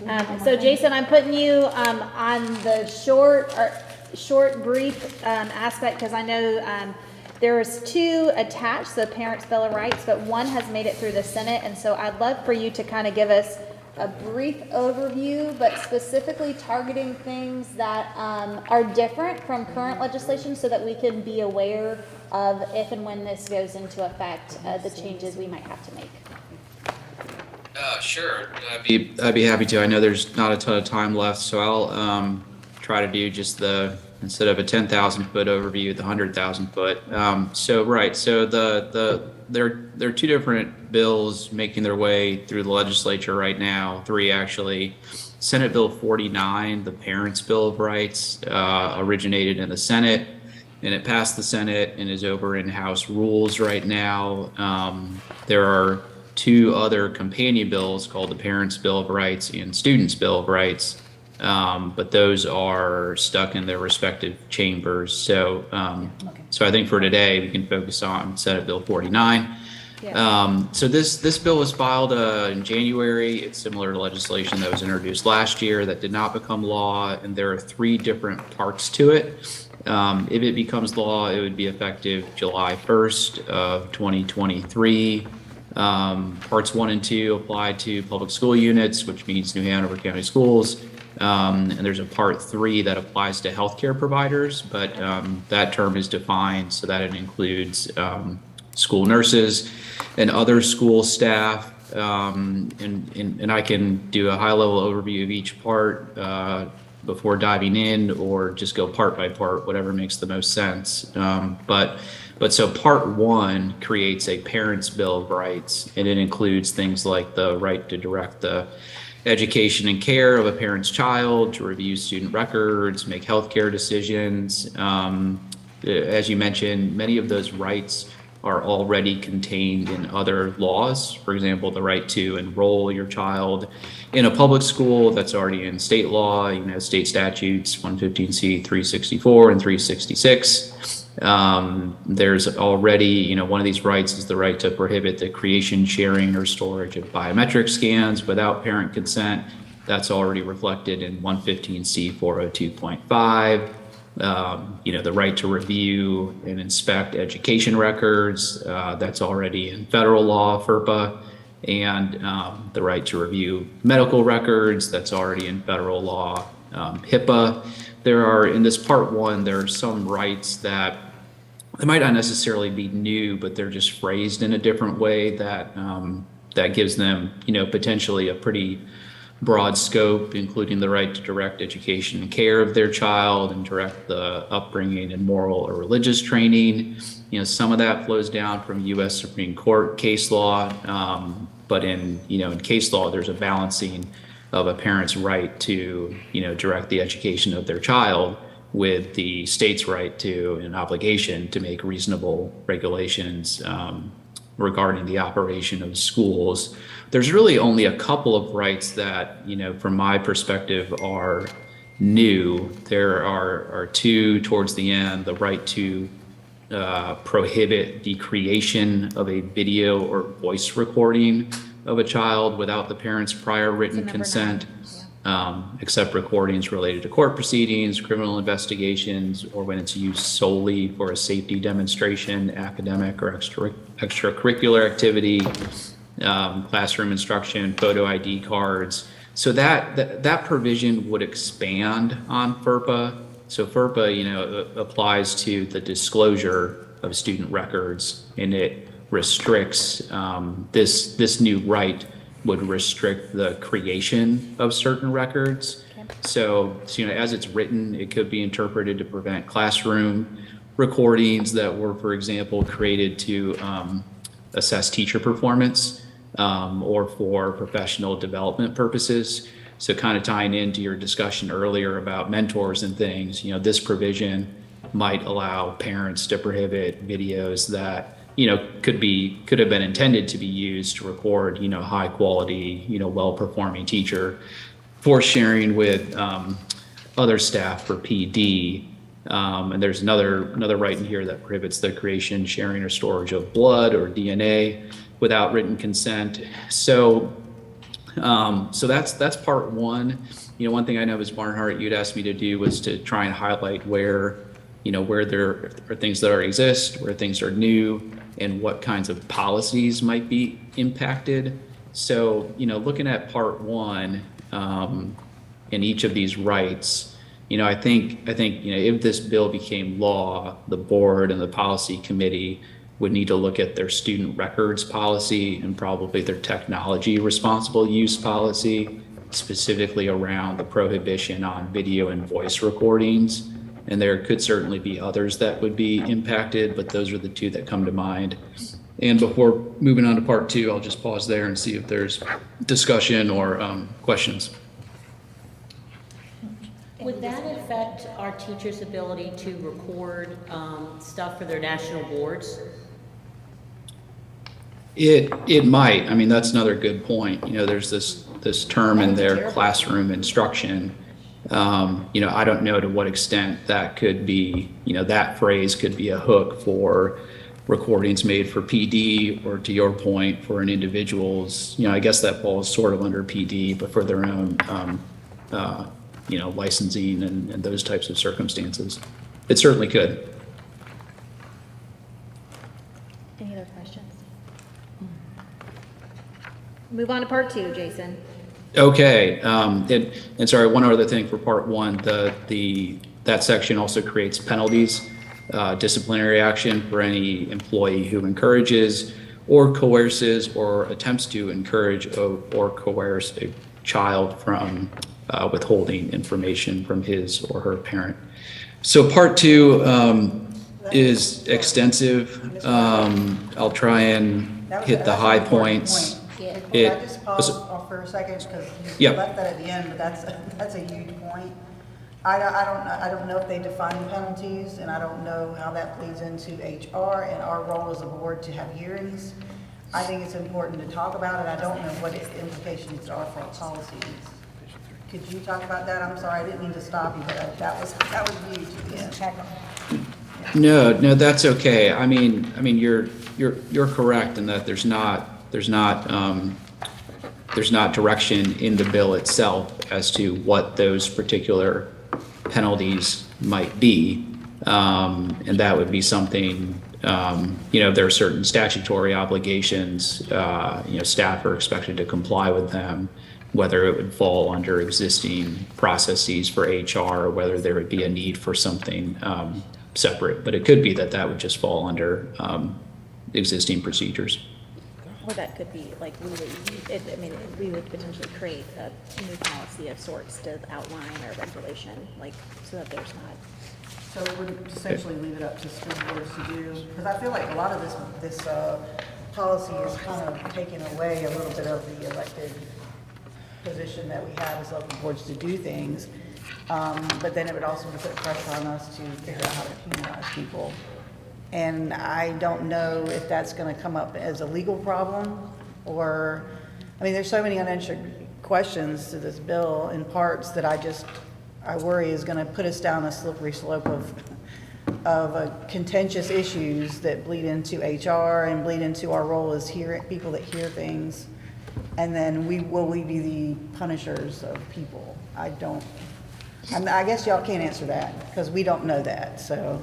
S1: yeah. So Jason, I'm putting you, on the short, brief, aspect, because I know, there's two attached, the Parents' Bill of Rights, but one has made it through the Senate, and so I'd love for you to kind of give us a brief overview, but specifically targeting things that, are different from current legislation, so that we can be aware of if and when this goes into effect, the changes we might have to make.
S6: Sure. I'd be happy to. I know there's not a ton of time left, so I'll try to do just the instead of a 10,000 foot overview, the 100,000 foot. So there are two different bills making their way through the legislature right now, three actually. Senate Bill 49, the Parents' Bill of Rights, originated in the Senate, and it passed the Senate and is over in House Rules right now. There are two other companion bills called the Parents' Bill of Rights and Students' Bill of Rights, but those are stuck in their respective chambers. So I think for today, we can focus on Senate Bill 49. So this bill was filed in January. It's similar to legislation that was introduced last year that did not become law, and there are three different parts to it. If it becomes law, it would be effective July 1st of 2023. Parts 1 and 2 apply to public school units, which means New Hanover County Schools. And there's a part 3 that applies to healthcare providers, but that term is defined so that it includes school nurses and other school staff. And I can do a high-level overview of each part before diving in, or just go part by part, whatever makes the most sense. But so part 1 creates a Parents' Bill of Rights, and it includes things like the right to direct the education and care of a parent's child, to review student records, make healthcare decisions. As you mentioned, many of those rights are already contained in other laws. For example, the right to enroll your child in a public school, that's already in state law, state statutes, 115C, 364, and 366. There's already, one of these rights is the right to prohibit the creation, sharing, or storage of biometric scans without parent consent. That's already reflected in 115C 402.5. The right to review and inspect education records, that's already in federal law, FERPA, and the right to review medical records, that's already in federal law, HIPAA. There are, in this part 1, there are some rights that they might not necessarily be new, but they're just phrased in a different way that gives them, potentially a pretty broad scope, including the right to direct education and care of their child and direct the upbringing and moral or religious training. Some of that flows down from U.S. Supreme Court case law, but in case law, there's a balancing of a parent's right to, direct the education of their child with the state's right to an obligation to make reasonable regulations regarding the operation of schools. There's really only a couple of rights that, from my perspective, are new. There are two towards the end: the right to prohibit the creation of a video or voice recording of a child without the parent's prior written consent, except recordings related to court proceedings, criminal investigations, or when it's used solely for a safety demonstration, academic or extracurricular activity, classroom instruction, photo ID cards. So that provision would expand on FERPA. So FERPA, applies to the disclosure of student records, and it restricts this new right would restrict the creation of certain records. So as it's written, it could be interpreted to prevent classroom recordings that were, for example, created to assess teacher performance or for professional development purposes. So kind of tying into your discussion earlier about mentors and things, this provision might allow parents to prohibit videos that could have been intended to be used to record, high quality, well-performing teacher for sharing with other staff for PD. And there's another right in here that prohibits the creation, sharing, or storage of blood or DNA without written consent. So that's part 1. One thing I know Ms. Barnhart, you'd asked me to do was to try and highlight where there are things that already exist, where things are new, and what kinds of policies might be impacted. So, looking at part 1 in each of these rights, I think if this bill became law, the board and the policy committee would need to look at their student records policy and probably their technology responsible use policy, specifically around the prohibition on video and voice recordings and there could certainly be others that would be impacted, but those are the two that come to mind. And before moving on to part two, I'll just pause there and see if there's discussion or questions.
S12: Would that affect our teachers' ability to record stuff for their national boards?
S6: It might. I mean, that's another good point. You know, there's this term in their classroom instruction. You know, I don't know to what extent that could be, you know, that phrase could be a hook for recordings made for PD, or to your point, for an individual's, you know, I guess that falls sort of under PD, but for their own, you know, licensing and those types of circumstances. It certainly could.
S1: Any other questions? Move on to part two, Jason.
S6: Okay, and sorry, one other thing for part one, that section also creates penalties, disciplinary action for any employee who encourages or coerces or attempts to encourage or coerce a child from withholding information from his or her parent. So part two is extensive. I'll try and hit the high points.
S3: Can I just pause off for a second, because you
S6: Yep.
S3: left that at the end, but that's a huge point. I don't know if they define penalties, and I don't know how that bleeds into HR and our role as a board to have hearings. I think it's important to talk about it. I don't know what its implications are for our policies. Could you talk about that? I'm sorry, I didn't mean to stop you, but that was huge. Yeah.
S6: No, that's okay. I mean, you're correct in that there's not direction in the bill itself as to what those particular penalties might be, and that would be something. You know, there are certain statutory obligations. You know, staff are expected to comply with them. Whether it would fall under existing processes for HR, or whether there would be a need for something separate. But it could be that would just fall under existing procedures.
S1: Or that could be, like, we would potentially create a new policy of sorts to outline our regulation, like, so that there's not.
S3: So we would essentially leave it up to school boards to do, because I feel like a lot of this policy is kind of taking away a little bit of the elected position that we have as local boards to do things. But then it would also put pressure on us to figure out how to penalize people. And I don't know if that's going to come up as a legal problem, or, I mean, there's so many unanswered questions to this bill in parts that I worry is going to put us down a slippery slope of contentious issues that bleed into HR and bleed into our role as people that hear things. And then will we be the punishers of people? I guess y'all can't answer that because we don't know that. So,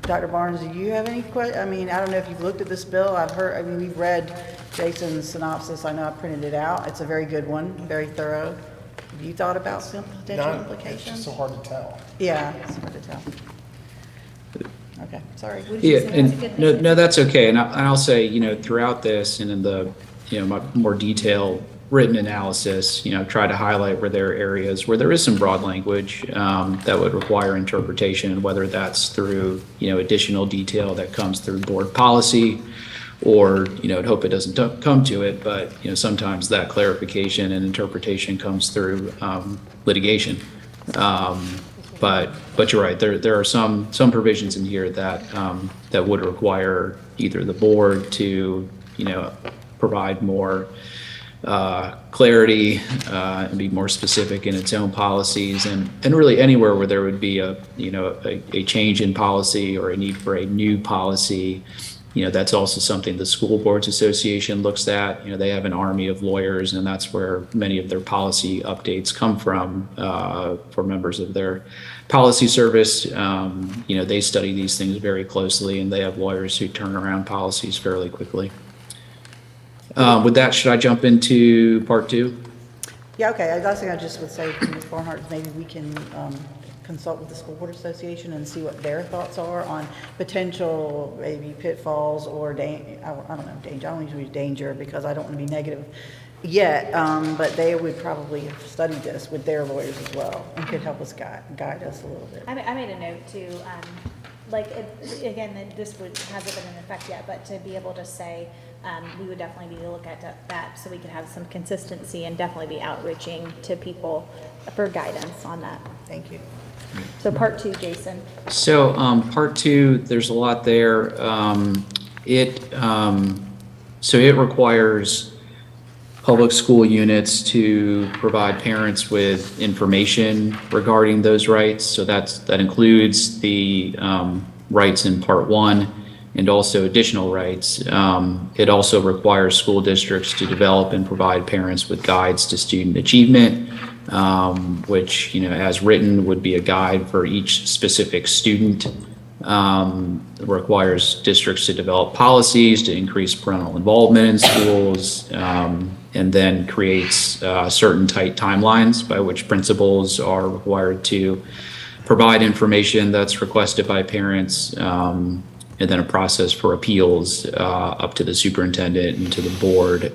S3: Dr. Barnes, do you have any questions? I mean, I don't know if you've looked at this bill. We've read Jason's synopsis. I know I printed it out. It's a very good one, very thorough. Have you thought about some potential implications?
S11: It's just so hard to tell.
S3: Yeah, it's hard to tell. Okay, sorry.
S6: Yeah, and no, that's okay. And I'll say, you know, throughout this and in the, you know, my more detailed written analysis, you know, try to highlight where there are areas where there is some broad language that would require interpretation, whether that's through, you know, additional detail that comes through board policy, or, you know, I'd hope it doesn't come to it, but, you know, sometimes that clarification and interpretation comes through litigation. But you're right, there are some provisions in here that that would require either the board to, you know, provide more clarity and be more specific in its own policies, and really anywhere where there would be a change in policy or a need for a new policy. You know, that's also something the School Boards Association looks at. You know, they have an army of lawyers, and that's where many of their policy updates come from for members of their policy service. You know, they study these things very closely, and they have lawyers who turn around policies fairly quickly. With that, should I jump into part two?
S3: Yeah, okay. The last thing I just would say to Ms. Barnhart is maybe we can consult with the School Board Association and see what their thoughts are on potential maybe pitfalls or I don't know, danger. I don't use danger because I don't want to be negative. yet, but they would probably have studied this with their lawyers as well and could help us guide us a little bit.
S1: I made a note too, again, that this hasn't been in effect yet, but to be able to say, we would definitely need to look at that so we can have some consistency and definitely be outreaching to people for guidance on that.
S3: Thank you.
S1: So part 2, Jason.
S6: So, part 2, there's a lot there. So it requires public school units to provide parents with information regarding those rights. So that includes the rights in part 1 and also additional rights. It also requires school districts to develop and provide parents with guides to student achievement, which, as written, would be a guide for each specific student. It requires districts to develop policies to increase parental involvement in schools, and then creates certain tight timelines by which principals are required to provide information that's requested by parents, and then a process for appeals up to the superintendent and to the board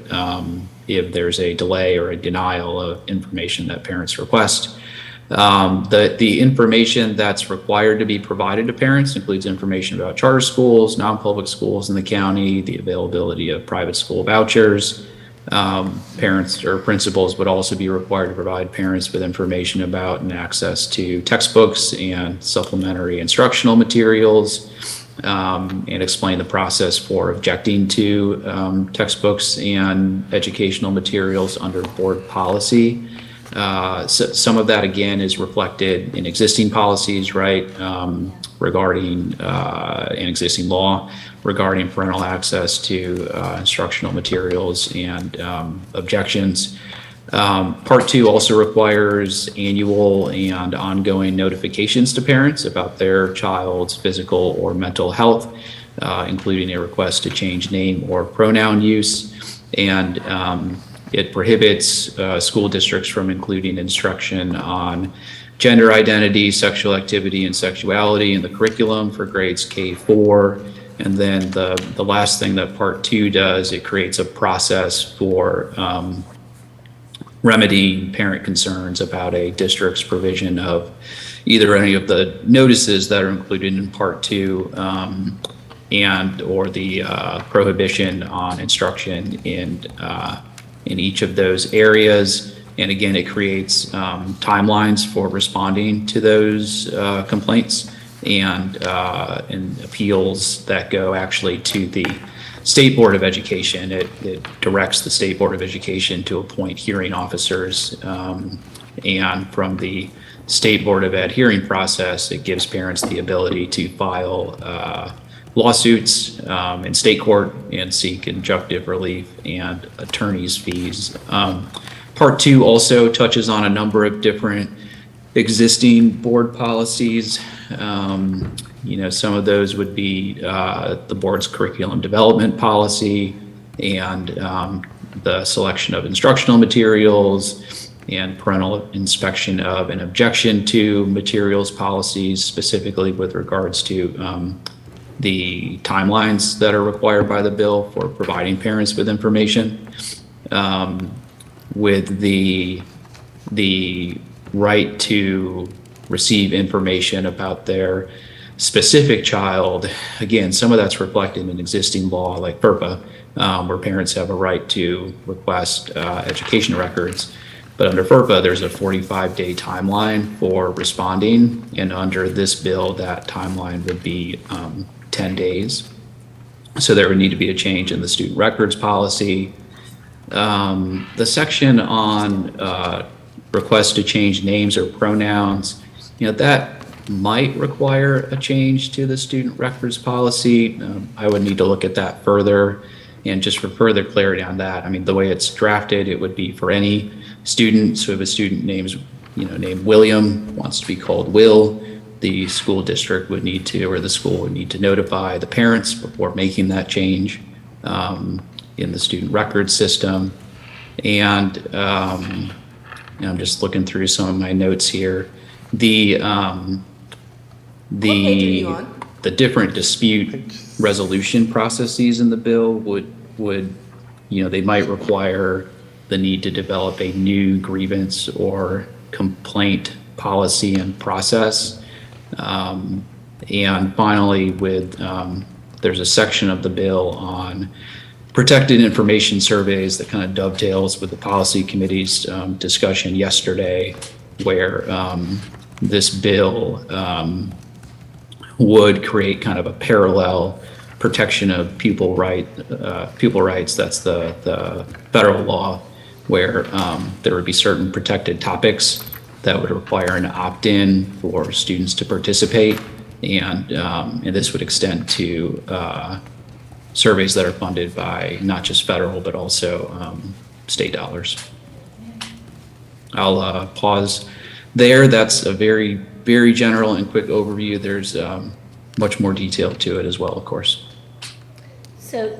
S6: if there's a delay or a denial of information that parents request. The information that's required to be provided to parents includes information about charter schools, non-public schools in the county, the availability of private school vouchers. Parents or principals would also be required to provide parents with information about and access to textbooks and supplementary instructional materials, and explain the process for objecting to textbooks and educational materials under board policy. So some of that, again, is reflected in existing policies, right, regarding an existing law regarding parental access to instructional materials and objections. Part 2 also requires annual and ongoing notifications to parents about their child's physical or mental health, including a request to change name or pronoun use. And it prohibits school districts from including instruction on gender identity, sexual activity, and sexuality in the curriculum for grades K-4. And then the last thing that Part 2 does, it creates a process for remedying parent concerns about a district's provision of either any of the notices that are included in Part 2 and or the prohibition on instruction in each of those areas. And again, it creates timelines for responding to those complaints and appeals that go actually to the State Board of Education. It directs the State Board of Education to appoint hearing officers, and from the State Board of Ed hearing process, it gives parents the ability to file lawsuits in state court and seek injunctive relief and attorney's fees. Part 2 also touches on a number of different existing board policies. Some of those would be the board's curriculum development policy and the selection of instructional materials and parental inspection of and objection to materials policies, specifically with regards to the timelines that are required by the bill for providing parents with information, with the right to receive information about their specific child. Again, some of that's reflected in existing law like FERPA, where parents have a right to request education records. But under FERPA, there's a 45-day timeline for responding, and under this bill, that timeline would be 10 days. So there would need to be a change in the student records policy. The section on requests to change names or pronouns, that might require a change to the student records policy. I would need to look at that further. And just for further clarity on that, the way it's drafted, it would be for any student. So if a student named William wants to be called Will, the school district would need to, or the school would need to notify the parents before making that change in the student record system. And I'm just looking through some of my notes here. The different dispute resolution processes in the bill would they might require the need to develop a new grievance or complaint policy and process. And finally, there's a section of the bill on protected information surveys that kind of dovetails with the policy committee's discussion yesterday, where this bill would create kind of a parallel protection of pupil rights. That's the federal law, where there would be certain protected topics that would require an opt-in for students to participate, and this would extend to surveys that are funded by not just federal but also state dollars. I'll pause there. That's a very, very general and quick overview. There's much more detail to it as well, of course.
S12: So,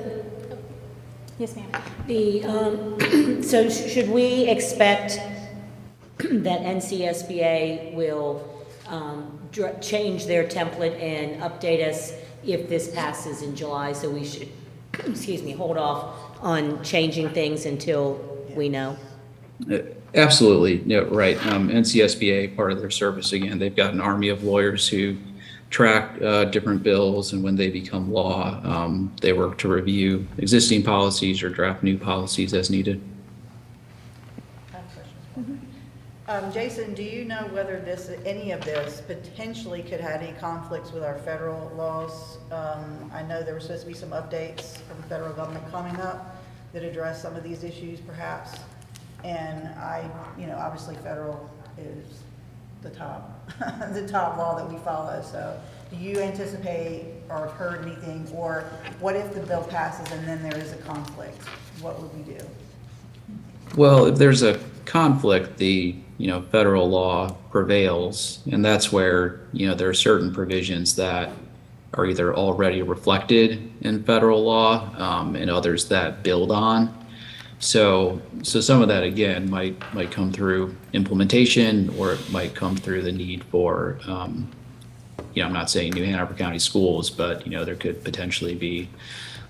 S1: Yes, ma'am.
S12: so should we expect that NCSBA will change their template and update us if this passes in July? So we should, excuse me, hold off on changing things until we know?
S6: Absolutely, yeah, right. NCSBA, part of their service, again, they've got an army of lawyers who track different bills, and when they become law, they work to review existing policies or draft new policies as needed.
S3: I have a question. Jason, do you know whether any of this potentially could have any conflicts with our federal laws? I know there were supposed to be some updates from the federal government coming up that address some of these issues perhaps. And obviously federal is the top, the top law that we follow. So do you anticipate or have heard anything, or what if the bill passes and then there is a conflict? What would we do?
S6: Well, if there's a conflict, the federal law prevails, and that's where there are certain provisions that are either already reflected in federal law and others that build on. So some of that again might come through implementation, or it might come through the need for I'm not saying New Hanover County schools, but there could potentially be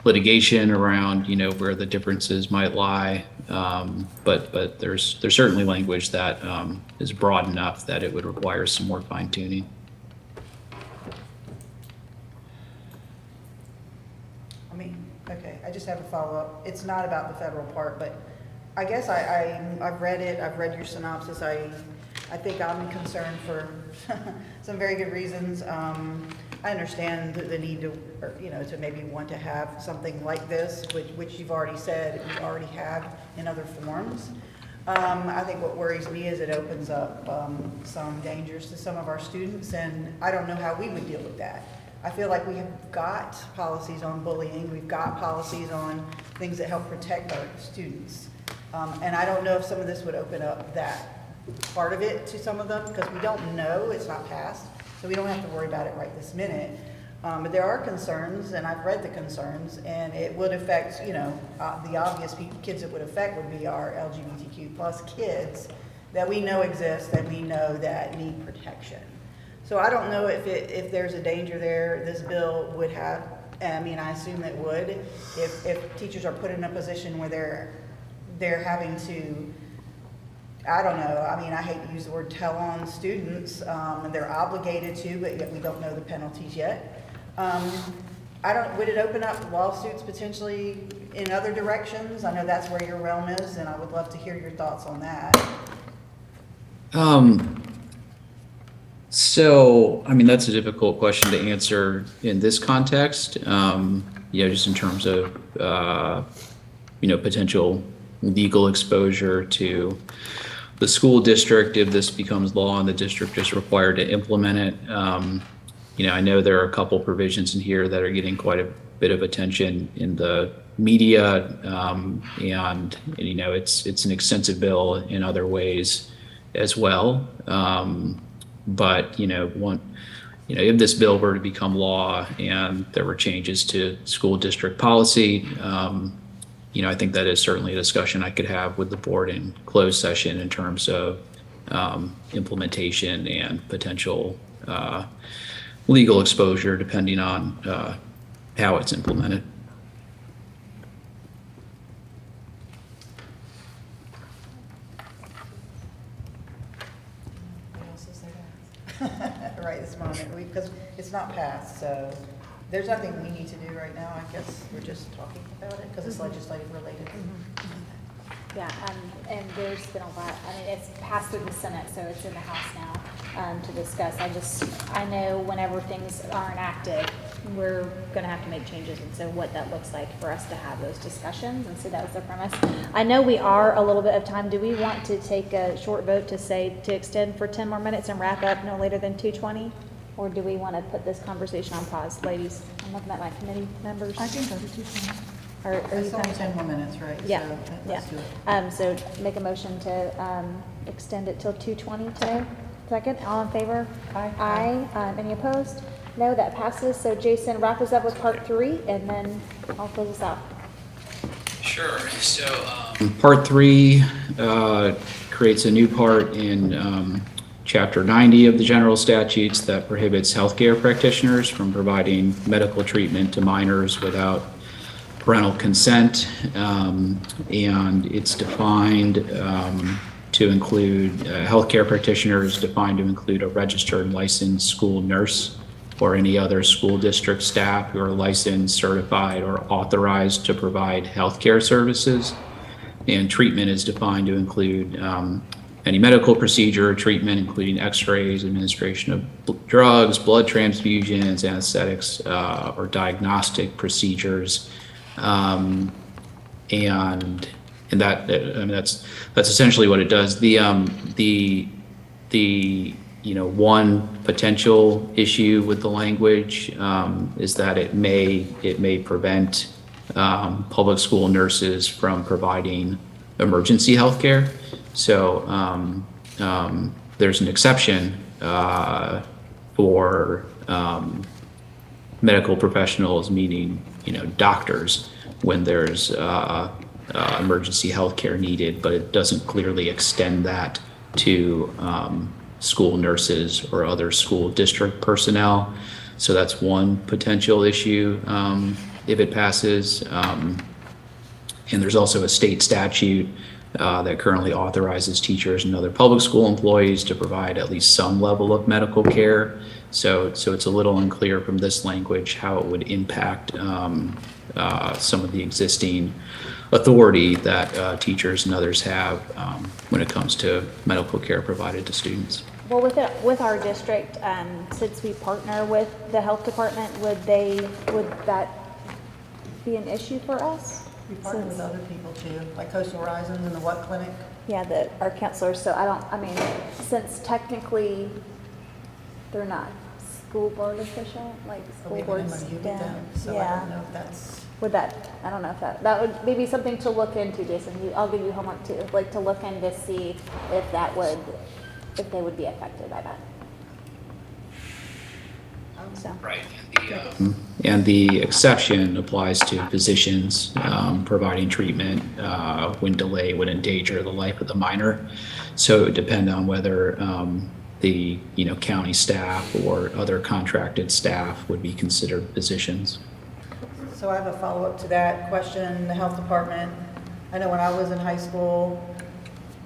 S6: litigation around where the differences might lie. But there's certainly language that is broad enough that it would require some more fine tuning.
S3: Okay, I just have a follow-up. It's not about the federal part, but I guess I've read it, I've read your synopsis. I think I'm concerned for some very good reasons. I understand the need to, to maybe want to have something like this, which you've already said we already have in other forms. I think what worries me is it opens up some dangers to some of our students, and I don't know how we would deal with that. I feel like we have got policies on bullying, we've got policies on things that help protect our students. And I don't know if some of this would open up that part of it to some of them, because we don't know, it's not passed, so we don't have to worry about it right this minute. But there are concerns, and I've read the concerns, and it would affect, the obvious kids it would affect would be our LGBTQ plus kids that we know exist, that we know that need protection. So I don't know if there's a danger there. This bill would have, I mean, I assume it would, if teachers are put in a position where they're having to, I don't know, I mean, I hate to use the word tell on students, and they're obligated to, but yet we don't know the penalties yet. Would it open up lawsuits potentially in other directions? I know that's where your realm is, and I would love to hear your thoughts on that.
S6: So, I mean, that's a difficult question to answer in this context, just in terms of, potential legal exposure to the school district if this becomes law and the district is required to implement it. I know there are a couple provisions in here that are getting quite a bit of attention in the media, and it's an extensive bill in other ways as well. But if this bill were to become law and there were changes to school district policy, I think that is certainly a discussion I could have with the board in closed session in terms of implementation and potential legal exposure depending on how it's implemented.
S3: right this moment, because it's not passed, so there's nothing we need to do right now. I guess we're just talking about it because it's legislative related.
S1: Yeah, and there's been a lot, I mean, it's passed through the Senate, so it's in the House now, to discuss. I know whenever things are enacted, we're gonna have to make changes, and so what that looks like for us to have those discussions, and so that was the premise. I know we are a little bit of time. Do we want to take a short vote to extend for 10 more minutes and wrap up no later than 2:20? Or do we want to put this conversation on pause, ladies? I'm looking at my committee members.
S4: I can go to 2:20.
S1: Are you
S3: It's only
S1: fine?
S3: 10 more minutes, right?
S1: Yeah,
S3: So
S1: yeah.
S3: let's do it.
S1: So make a motion to extend it till 2:20 today. Second, all in favor?
S3: Aye.
S1: Aye. Any opposed? No, that passes. So Jason, wrap us up with part 3, and then I'll close us out.
S6: Sure. So Part 3 creates a new part in Chapter 90 of the general statutes that prohibits healthcare practitioners from providing medical treatment to minors without parental consent, and it's defined to include healthcare practitioners, defined to include a registered licensed school nurse or any other school district staff who are licensed, certified, or authorized to provide healthcare services. And treatment is defined to include any medical procedure or treatment, including x-rays, administration of drugs, blood transfusions, anesthetics, or diagnostic procedures. And that, I mean, that's essentially what it does. The one potential issue with the language is that it may prevent public school nurses from providing emergency health care. So there's an exception for medical professionals, meaning doctors, when there's emergency health care needed, but it doesn't clearly extend that to school nurses or other school district personnel. So that's one potential issue if it passes. And there's also a state statute that currently authorizes teachers and other public school employees to provide at least some level of medical care. So it's a little unclear from this language how it would impact some of the existing authority that teachers and others have when it comes to medical care provided to students.
S1: Well, with our district, since we partner with the health department, would that be an issue for us?
S3: We partner with other people too, like Coastal Horizons and the What Clinic.
S1: Yeah, our counselors, so since technically they're not school board official, like
S3: But
S1: school
S3: we have
S1: boards.
S3: an MOU with them, so I
S1: Yeah.
S3: don't know if that's.
S1: I don't know if that would maybe something to look into, Jason. I'll give you homework too, like to look in to see if they would be affected by that. So.
S6: Right. And the exception applies to physicians providing treatment when delay would endanger the life of the minor. So it would depend on whether the county staff or other contracted staff would be considered physicians.
S3: So I have a follow-up to that question. The health department, I know when I was in high school,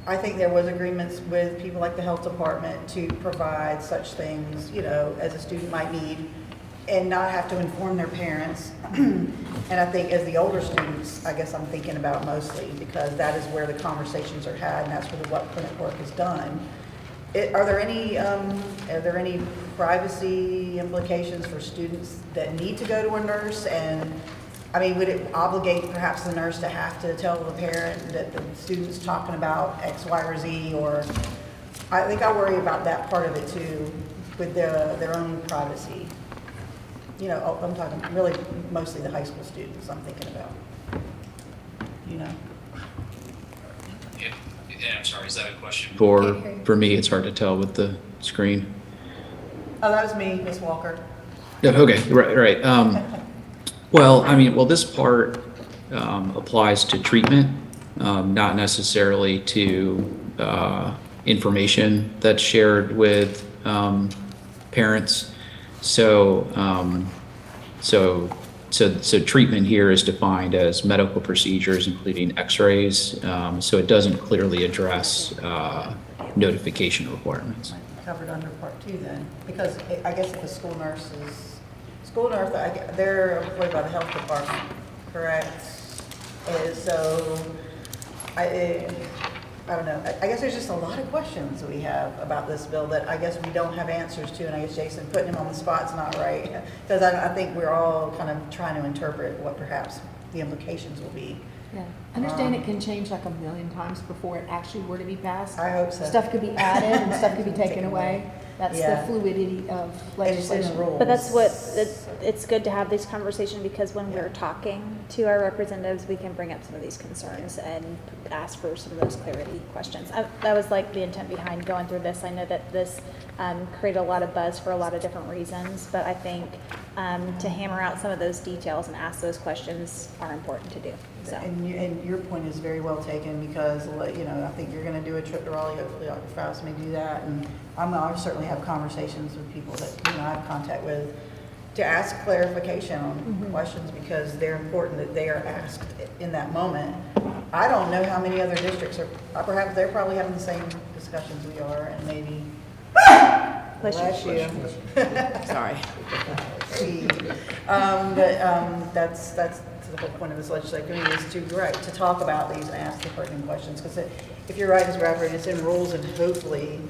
S3: I think there was agreements with people like the health department to provide such things, as a student might need and not have to inform their parents. And I think as the older students, I guess I'm thinking about mostly because that is where the conversations are had and that's where the What Clinic work is done. Are there any privacy implications for students that need to go to a nurse? And I mean, would it obligate perhaps the nurse to have to tell the parent that the student's talking about X, Y, or Z? Or I think I worry about that part of it too, with their own privacy. I'm talking really mostly the high school students I'm thinking about.
S6: Yeah, I'm sorry, is that a question? For me, it's hard to tell with the screen.
S3: Oh, that was me, Miss Walker.
S6: Yeah, okay, right. Well, this part applies to treatment, not necessarily to information that's shared with parents. So treatment here is defined as medical procedures, including x-rays. So it doesn't clearly address notification requirements.
S3: covered under part two then? Because I guess if a school nurse, they're employed by the health department, correct? And so, I don't know, I guess there's just a lot of questions that we have about this bill that I guess we don't have answers to, and I guess Jason, putting him on the spot's not right. Because I think we're all kind of trying to interpret what perhaps the implications will be.
S4: Yeah. Understand it can change like a million times before it actually were to be passed.
S3: I hope so.
S4: Stuff could be added and stuff could be taken away. That's the
S3: Yeah.
S4: fluidity of
S3: It's in
S4: legislation.
S3: rules.
S1: But that's it's good to have this conversation because when we're talking to our representatives, we can bring up some of these concerns and ask for some of those clarity questions. That was like the intent behind going through this. I know that this created a lot of buzz for a lot of different reasons, but I think to hammer out some of those details and ask those questions are important to do. So.
S3: And your point is very well taken because, you know, I think you're going to do a trip to Raleigh, hopefully Dr. Faust may do that. And I'll certainly have conversations with people that, you know, I have contact with to ask clarification on questions because they're important that they are asked in that moment. I don't know how many other districts are, perhaps they're probably having the same discussions we are and maybe. Bless you.
S7: Sorry.
S3: That's the whole point of this legislative committee is to, right, to talk about these and ask the pertinent questions. Because if you're right, Ms. Bradford, it's in rules and hopefully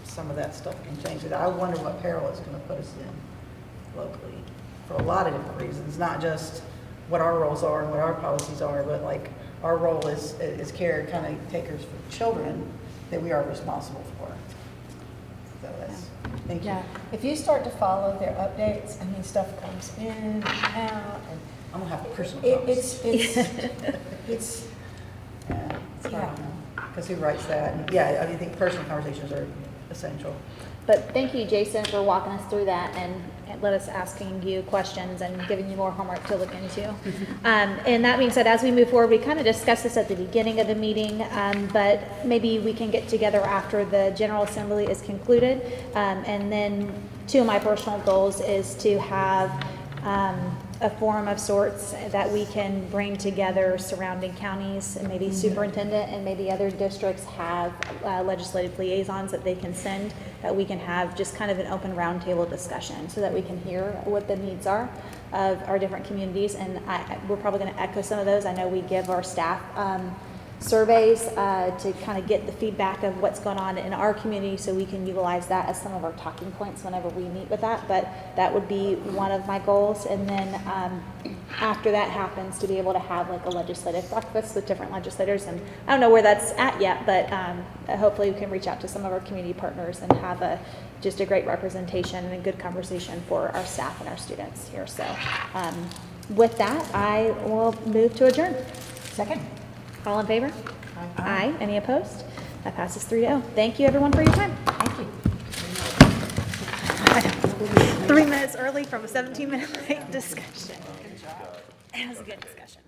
S3: some of that stuff can change it. I wonder what peril it's going to put us in locally for a lot of different reasons, not just what our roles are and what our policies are, but like our role is kind of takers for children that we are responsible for. So that's, thank you.
S4: Yeah, if you start to follow their updates, I mean, stuff comes in and out and
S3: I'm gonna have a personal
S4: it's
S3: yeah, because who writes that? And yeah, I think personal conversations are essential.
S1: But thank you, Jason, for walking us through that and let us asking you questions and giving you more homework to look into. And that being said, as we move forward, we kind of discussed this at the beginning of the meeting, but maybe we can get together after the General Assembly is concluded. And then two of my personal goals is to have a forum of sorts that we can bring together surrounding counties and maybe superintendent and maybe other districts have legislative liaisons that they can send that we can have just kind of an open roundtable discussion so that we can hear what the needs are of our different communities. And we're probably going to echo some of those. I know we give our staff surveys to kind of get the feedback of what's going on in our community so we can utilize that as some of our talking points whenever we meet with that. But that would be one of my goals. And then after that happens, to be able to have like a legislative breakfast with different legislators. And I don't know where that's at yet, but hopefully we can reach out to some of our community partners and have just a great representation and a good conversation for our staff and our students here. So with that, I will move to adjourn.
S4: second.
S1: All in favor? Aye. Any opposed? That passes 3-0. Thank you, everyone, for your time.
S4: Thank you.
S1: 3 minutes early from a 17-minute late discussion. It was a good discussion.